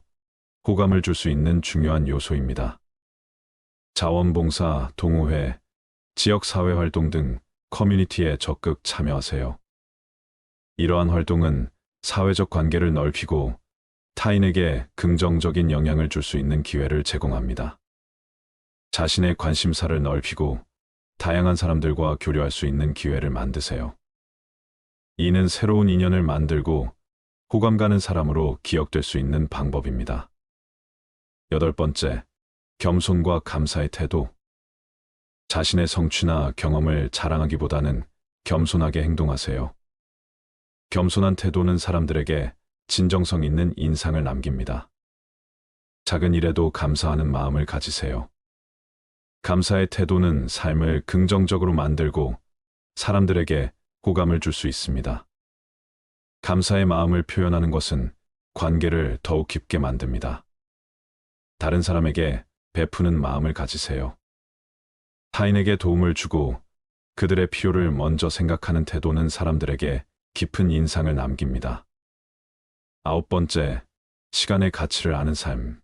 A: 호감을 줄 수 있는 중요한 요소입니다. 자원봉사, 동호회, 지역사회 활동 등 커뮤니티에 적극 참여하세요. 이러한 활동은 사회적 관계를 넓히고 타인에게 긍정적인 영향을 줄 수 있는 기회를 제공합니다. 자신의 관심사를 넓히고 다양한 사람들과 교류할 수 있는 기회를 만드세요. 이는 새로운 인연을 만들고 호감 가는 사람으로 기억될 수 있는 방법입니다. 여덟 번째, 겸손과 감사의 태도. 자신의 성취나 경험을 자랑하기보다는 겸손하게 행동하세요. 겸손한 태도는 사람들에게 진정성 있는 인상을 남깁니다. 작은 일에도 감사하는 마음을 가지세요. 감사의 태도는 삶을 긍정적으로 만들고 사람들에게 호감을 줄 수 있습니다. 감사의 마음을 표현하는 것은 관계를 더욱 깊게 만듭니다. 다른 사람에게 베푸는 마음을 가지세요. 타인에게 도움을 주고 그들의 필요를 먼저 생각하는 태도는 사람들에게 깊은 인상을 남깁니다. 9번째, 시간의 가치를 아는 삶.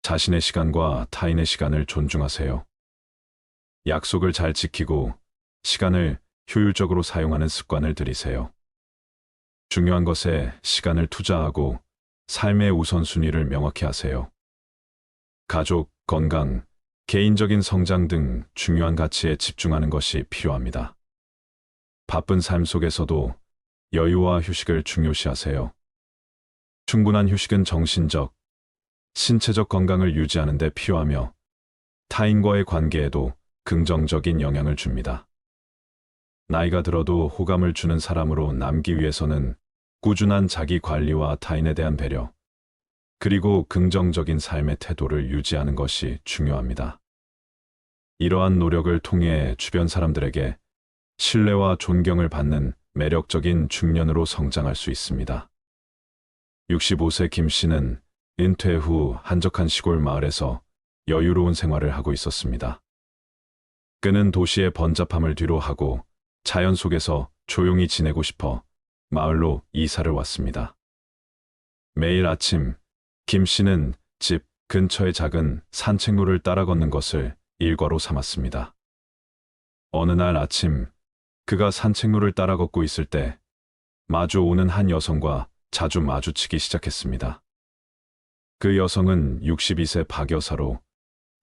A: 자신의 시간과 타인의 시간을 존중하세요. 약속을 잘 지키고 시간을 효율적으로 사용하는 습관을 들이세요. 중요한 것에 시간을 투자하고 삶의 우선순위를 명확히 하세요. 가족, 건강, 개인적인 성장 등 중요한 가치에 집중하는 것이 필요합니다. 바쁜 삶 속에서도 여유와 휴식을 중요시하세요. 충분한 휴식은 정신적, 신체적 건강을 유지하는 데 필요하며 타인과의 관계에도 긍정적인 영향을 줍니다. 나이가 들어도 호감을 주는 사람으로 남기 위해서는 꾸준한 자기 관리와 타인에 대한 배려, 그리고 긍정적인 삶의 태도를 유지하는 것이 중요합니다. 이러한 노력을 통해 주변 사람들에게 신뢰와 존경을 받는 매력적인 중년으로 성장할 수 있습니다. 65세 김 씨는 은퇴 후 한적한 시골 마을에서 여유로운 생활을 하고 있었습니다. 그는 도시의 번잡함을 뒤로하고 자연 속에서 조용히 지내고 싶어 마을로 이사를 왔습니다. 매일 아침 김 씨는 집 근처의 작은 산책로를 따라 걷는 것을 일과로 삼았습니다. 어느 날 아침 그가 산책로를 따라 걷고 있을 때 마주오는 한 여성과 자주 마주치기 시작했습니다. 그 여성은 62세 박 여사로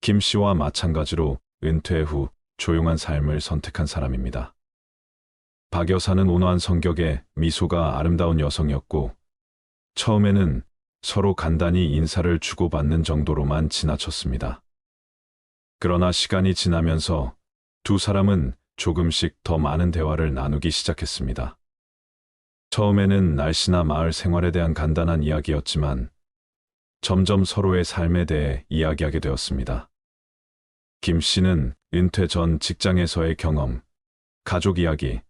A: 김 씨와 마찬가지로 은퇴 후 조용한 삶을 선택한 사람입니다. 박 여사는 온화한 성격에 미소가 아름다운 여성이었고 처음에는 서로 간단히 인사를 주고받는 정도로만 지나쳤습니다. 그러나 시간이 지나면서 두 사람은 조금씩 더 많은 대화를 나누기 시작했습니다. 처음에는 날씨나 마을 생활에 대한 간단한 이야기였지만 점점 서로의 삶에 대해 이야기하게 되었습니다. 김 씨는 은퇴 전 직장에서의 경험, 가족 이야기,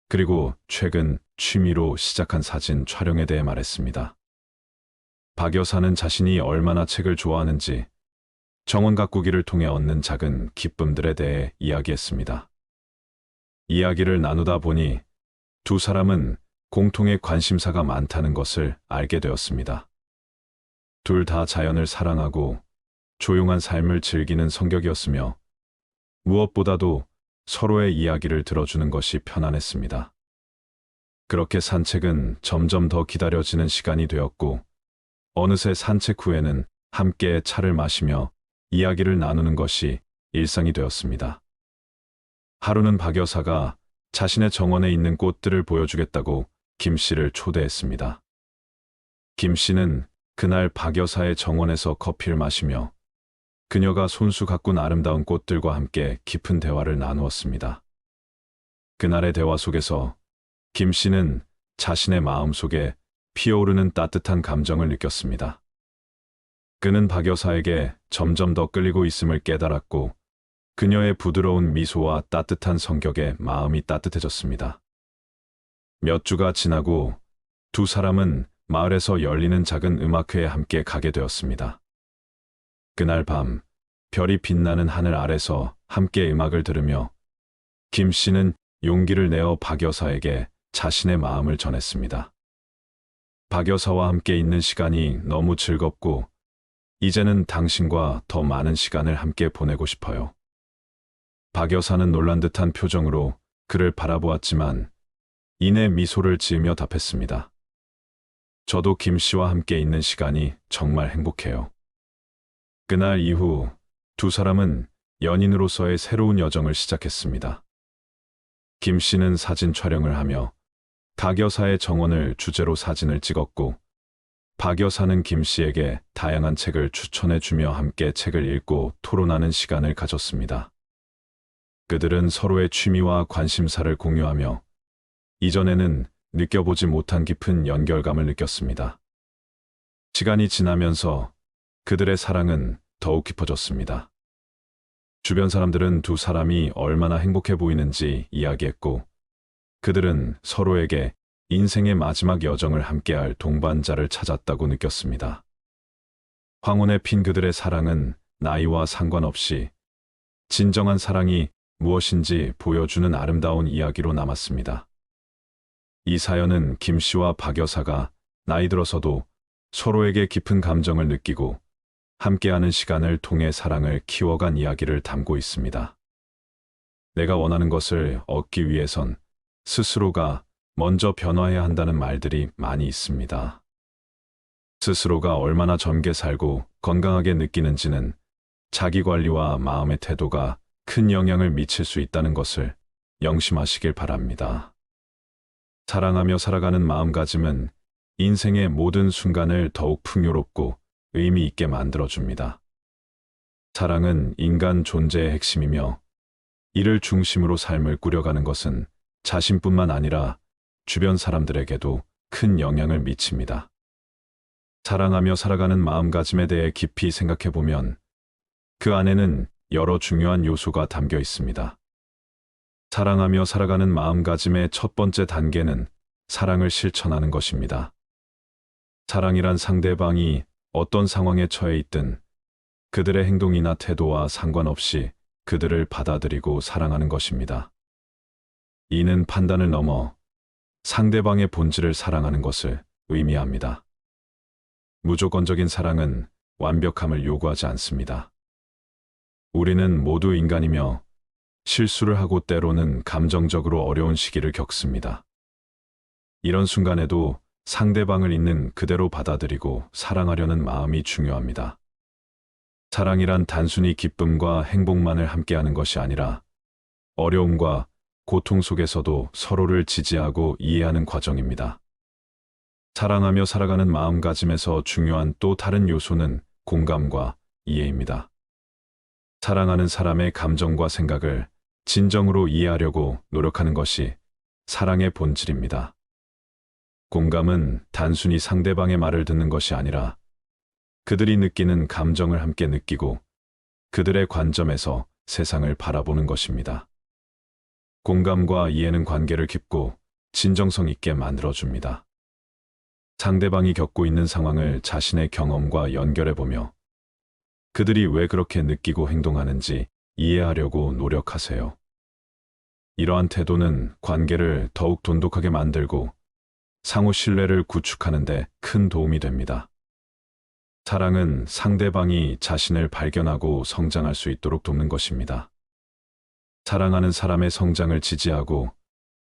A: 그리고 최근 취미로 시작한 사진 촬영에 대해 말했습니다. 박 여사는 자신이 얼마나 책을 좋아하는지 정원 가꾸기를 통해 얻는 작은 기쁨들에 대해 이야기했습니다. 이야기를 나누다 보니 두 사람은 공통의 관심사가 많다는 것을 알게 되었습니다. 둘 다 자연을 사랑하고 조용한 삶을 즐기는 성격이었으며 무엇보다도 서로의 이야기를 들어주는 것이 편안했습니다. 그렇게 산책은 점점 더 기다려지는 시간이 되었고 어느새 산책 후에는 함께 차를 마시며 이야기를 나누는 것이 일상이 되었습니다. 하루는 박 여사가 자신의 정원에 있는 꽃들을 보여주겠다고 김 씨를 초대했습니다. 김 씨는 그날 박 여사의 정원에서 커피를 마시며 그녀가 손수 가꾼 아름다운 꽃들과 함께 깊은 대화를 나누었습니다. 그날의 대화 속에서 김 씨는 자신의 마음속에 피어오르는 따뜻한 감정을 느꼈습니다. 그는 박 여사에게 점점 더 끌리고 있음을 깨달았고 그녀의 부드러운 미소와 따뜻한 성격에 마음이 따뜻해졌습니다. 몇 주가 지나고 두 사람은 마을에서 열리는 작은 음악회에 함께 가게 되었습니다. 그날 밤 별이 빛나는 하늘 아래서 함께 음악을 들으며 김 씨는 용기를 내어 박 여사에게 자신의 마음을 전했습니다. 박 여사와 함께 있는 시간이 너무 즐겁고 이제는 당신과 더 많은 시간을 함께 보내고 싶어요. 박 여사는 놀란 듯한 표정으로 그를 바라보았지만 이내 미소를 지으며 답했습니다. 저도 김 씨와 함께 있는 시간이 정말 행복해요. 그날 이후 두 사람은 연인으로서의 새로운 여정을 시작했습니다. 김 씨는 사진 촬영을 하며 박 여사의 정원을 주제로 사진을 찍었고 박 여사는 김 씨에게 다양한 책을 추천해주며 함께 책을 읽고 토론하는 시간을 가졌습니다. 그들은 서로의 취미와 관심사를 공유하며 이전에는 느껴보지 못한 깊은 연결감을 느꼈습니다. 시간이 지나면서 그들의 사랑은 더욱 깊어졌습니다. 주변 사람들은 두 사람이 얼마나 행복해 보이는지 이야기했고, 그들은 서로에게 인생의 마지막 여정을 함께할 동반자를 찾았다고 느꼈습니다. 황혼에 핀 그들의 사랑은 나이와 상관없이 진정한 사랑이 무엇인지 보여주는 아름다운 이야기로 남았습니다. 이 사연은 김 씨와 박 여사가 나이 들어서도 서로에게 깊은 감정을 느끼고 함께하는 시간을 통해 사랑을 키워간 이야기를 담고 있습니다. 내가 원하는 것을 얻기 위해선 스스로가 먼저 변화해야 한다는 말들이 많이 있습니다. 스스로가 얼마나 젊게 살고 건강하게 느끼는지는 자기관리와 마음의 태도가 큰 영향을 미칠 수 있다는 것을 명심하시길 바랍니다. 사랑하며 살아가는 마음가짐은 인생의 모든 순간을 더욱 풍요롭고 의미 있게 만들어줍니다. 사랑은 인간 존재의 핵심이며 이를 중심으로 삶을 꾸려가는 것은 자신뿐만 아니라 주변 사람들에게도 큰 영향을 미칩니다. 사랑하며 살아가는 마음가짐에 대해 깊이 생각해보면 그 안에는 여러 중요한 요소가 담겨 있습니다. 사랑하며 살아가는 마음가짐의 첫 번째 단계는 사랑을 실천하는 것입니다. 사랑이란 상대방이 어떤 상황에 처해 있든 그들의 행동이나 태도와 상관없이 그들을 받아들이고 사랑하는 것입니다. 이는 판단을 넘어 상대방의 본질을 사랑하는 것을 의미합니다. 무조건적인 사랑은 완벽함을 요구하지 않습니다. 우리는 모두 인간이며 실수를 하고 때로는 감정적으로 어려운 시기를 겪습니다. 이런 순간에도 상대방을 있는 그대로 받아들이고 사랑하려는 마음이 중요합니다. 사랑이란 단순히 기쁨과 행복만을 함께하는 것이 아니라 어려움과 고통 속에서도 서로를 지지하고 이해하는 과정입니다. 사랑하며 살아가는 마음가짐에서 중요한 또 다른 요소는 공감과 이해입니다. 사랑하는 사람의 감정과 생각을 진정으로 이해하려고 노력하는 것이 사랑의 본질입니다. 공감은 단순히 상대방의 말을 듣는 것이 아니라 그들이 느끼는 감정을 함께 느끼고 그들의 관점에서 세상을 바라보는 것입니다. 공감과 이해는 관계를 깊고 진정성 있게 만들어줍니다. 상대방이 겪고 있는 상황을 자신의 경험과 연결해보며 그들이 왜 그렇게 느끼고 행동하는지 이해하려고 노력하세요. 이러한 태도는 관계를 더욱 돈독하게 만들고 상호 신뢰를 구축하는 데 큰 도움이 됩니다. 사랑은 상대방이 자신을 발견하고 성장할 수 있도록 돕는 것입니다. 사랑하는 사람의 성장을 지지하고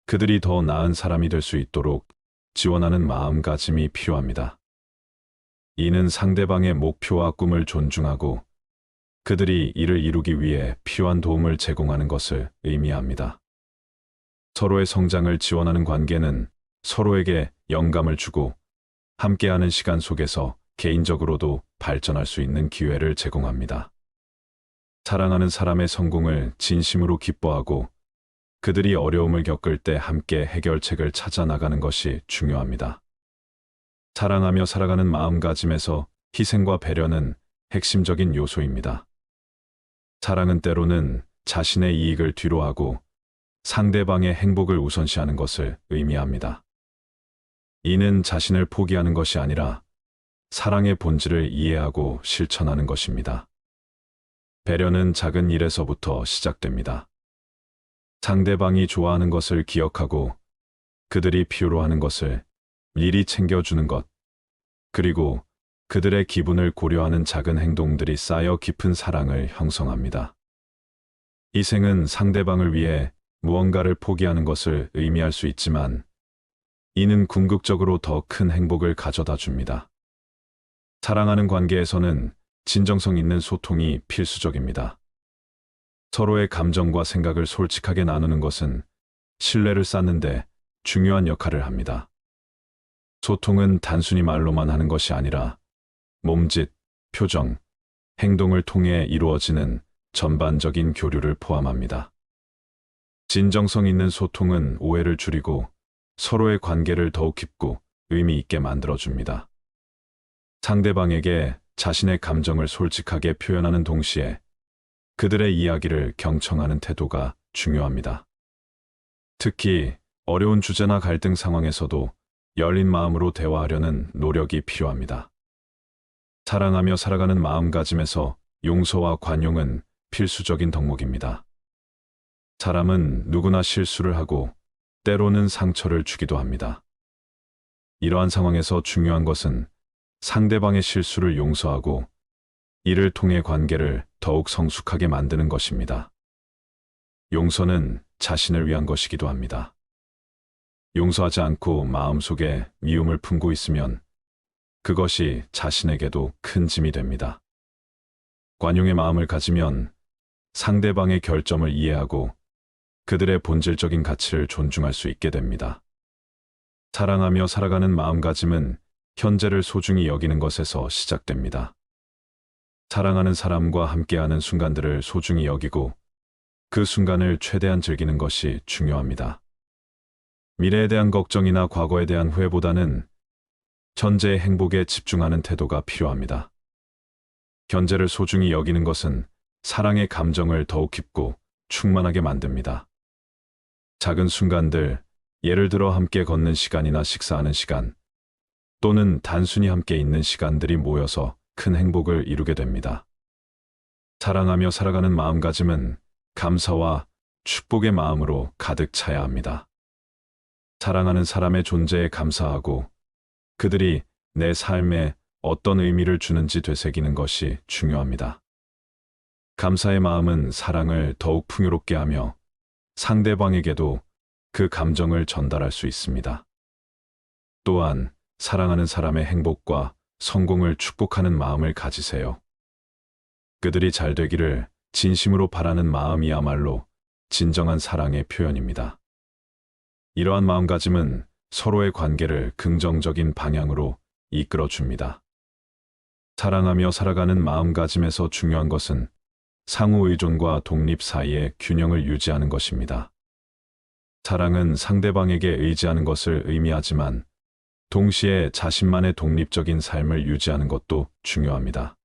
A: 그들이 더 나은 사람이 될 수 있도록 지원하는 마음가짐이 필요합니다. 이는 상대방의 목표와 꿈을 존중하고 그들이 이를 이루기 위해 필요한 도움을 제공하는 것을 의미합니다. 서로의 성장을 지원하는 관계는 서로에게 영감을 주고 함께하는 시간 속에서 개인적으로도 발전할 수 있는 기회를 제공합니다. 사랑하는 사람의 성공을 진심으로 기뻐하고 그들이 어려움을 겪을 때 함께 해결책을 찾아 나가는 것이 중요합니다. 사랑하며 살아가는 마음가짐에서 희생과 배려는 핵심적인 요소입니다. 사랑은 때로는 자신의 이익을 뒤로하고 상대방의 행복을 우선시하는 것을 의미합니다. 이는 자신을 포기하는 것이 아니라 사랑의 본질을 이해하고 실천하는 것입니다. 배려는 작은 일에서부터 시작됩니다. 상대방이 좋아하는 것을 기억하고 그들이 필요로 하는 것을 미리 챙겨주는 것, 그리고 그들의 기분을 고려하는 작은 행동들이 쌓여 깊은 사랑을 형성합니다. 희생은 상대방을 위해 무언가를 포기하는 것을 의미할 수 있지만 이는 궁극적으로 더 큰 행복을 가져다 줍니다. 사랑하는 관계에서는 진정성 있는 소통이 필수적입니다. 서로의 감정과 생각을 솔직하게 나누는 것은 신뢰를 쌓는데 중요한 역할을 합니다. 소통은 단순히 말로만 하는 것이 아니라 몸짓, 표정, 행동을 통해 이루어지는 전반적인 교류를 포함합니다. 진정성 있는 소통은 오해를 줄이고 서로의 관계를 더욱 깊고 의미 있게 만들어줍니다. 상대방에게 자신의 감정을 솔직하게 표현하는 동시에 그들의 이야기를 경청하는 태도가 중요합니다. 특히 어려운 주제나 갈등 상황에서도 열린 마음으로 대화하려는 노력이 필요합니다. 사랑하며 살아가는 마음가짐에서 용서와 관용은 필수적인 덕목입니다. 사람은 누구나 실수를 하고 때로는 상처를 주기도 합니다. 이러한 상황에서 중요한 것은 상대방의 실수를 용서하고 이를 통해 관계를 더욱 성숙하게 만드는 것입니다. 용서는 자신을 위한 것이기도 합니다. 용서하지 않고 마음속에 미움을 품고 있으면 그것이 자신에게도 큰 짐이 됩니다. 관용의 마음을 가지면 상대방의 결점을 이해하고 그들의 본질적인 가치를 존중할 수 있게 됩니다. 사랑하며 살아가는 마음가짐은 현재를 소중히 여기는 것에서 시작됩니다. 사랑하는 사람과 함께하는 순간들을 소중히 여기고 그 순간을 최대한 즐기는 것이 중요합니다. 미래에 대한 걱정이나 과거에 대한 후회보다는 현재의 행복에 집중하는 태도가 필요합니다. 현재를 소중히 여기는 것은 사랑의 감정을 더욱 깊고 충만하게 만듭니다. 작은 순간들, 예를 들어 함께 걷는 시간이나 식사하는 시간, 또는 단순히 함께 있는 시간들이 모여서 큰 행복을 이루게 됩니다. 사랑하며 살아가는 마음가짐은 감사와 축복의 마음으로 가득 차야 합니다. 사랑하는 사람의 존재에 감사하고 그들이 내 삶에 어떤 의미를 주는지 되새기는 것이 중요합니다. 감사의 마음은 사랑을 더욱 풍요롭게 하며 상대방에게도 그 감정을 전달할 수 있습니다. 또한 사랑하는 사람의 행복과 성공을 축복하는 마음을 가지세요. 그들이 잘 되기를 진심으로 바라는 마음이야말로 진정한 사랑의 표현입니다. 이러한 마음가짐은 서로의 관계를 긍정적인 방향으로 이끌어줍니다. 사랑하며 살아가는 마음가짐에서 중요한 것은 상호 의존과 독립 사이의 균형을 유지하는 것입니다. 사랑은 상대방에게 의지하는 것을 의미하지만 동시에 자신만의 독립적인 삶을 유지하는 것도 중요합니다.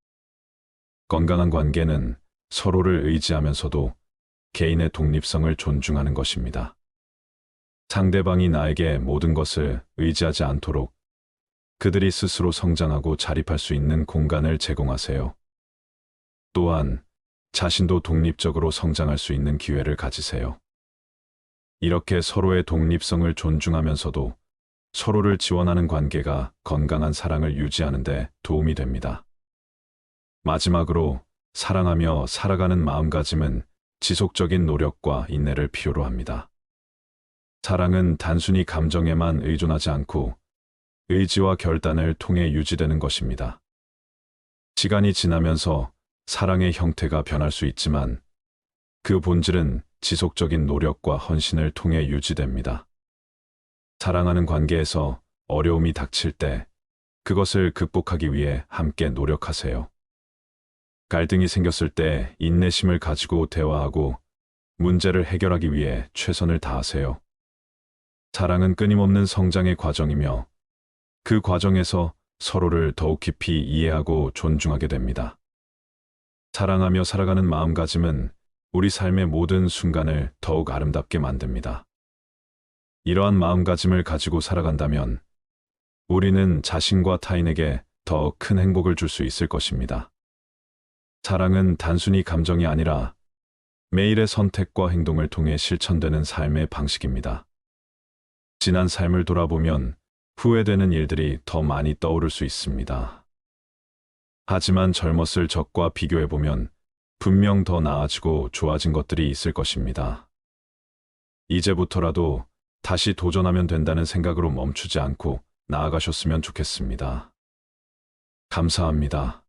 A: 건강한 관계는 서로를 의지하면서도 개인의 독립성을 존중하는 것입니다. 상대방이 나에게 모든 것을 의지하지 않도록 그들이 스스로 성장하고 자립할 수 있는 공간을 제공하세요. 또한 자신도 독립적으로 성장할 수 있는 기회를 가지세요. 이렇게 서로의 독립성을 존중하면서도 서로를 지원하는 관계가 건강한 사랑을 유지하는 데 도움이 됩니다. 마지막으로 사랑하며 살아가는 마음가짐은 지속적인 노력과 인내를 필요로 합니다. 사랑은 단순히 감정에만 의존하지 않고 의지와 결단을 통해 유지되는 것입니다. 시간이 지나면서 사랑의 형태가 변할 수 있지만 그 본질은 지속적인 노력과 헌신을 통해 유지됩니다. 사랑하는 관계에서 어려움이 닥칠 때 그것을 극복하기 위해 함께 노력하세요. 갈등이 생겼을 때 인내심을 가지고 대화하고 문제를 해결하기 위해 최선을 다하세요. 사랑은 끊임없는 성장의 과정이며 그 과정에서 서로를 더욱 깊이 이해하고 존중하게 됩니다. 사랑하며 살아가는 마음가짐은 우리 삶의 모든 순간을 더욱 아름답게 만듭니다. 이러한 마음가짐을 가지고 살아간다면 우리는 자신과 타인에게 더 큰 행복을 줄 수 있을 것입니다. 사랑은 단순히 감정이 아니라 매일의 선택과 행동을 통해 실천되는 삶의 방식입니다. 지난 삶을 돌아보면 후회되는 일들이 더 많이 떠오를 수 있습니다. 하지만 젊었을 적과 비교해보면 분명 더 나아지고 좋아진 것들이 있을 것입니다. 이제부터라도 다시 도전하면 된다는 생각으로 멈추지 않고 나아가셨으면 좋겠습니다. 감사합니다.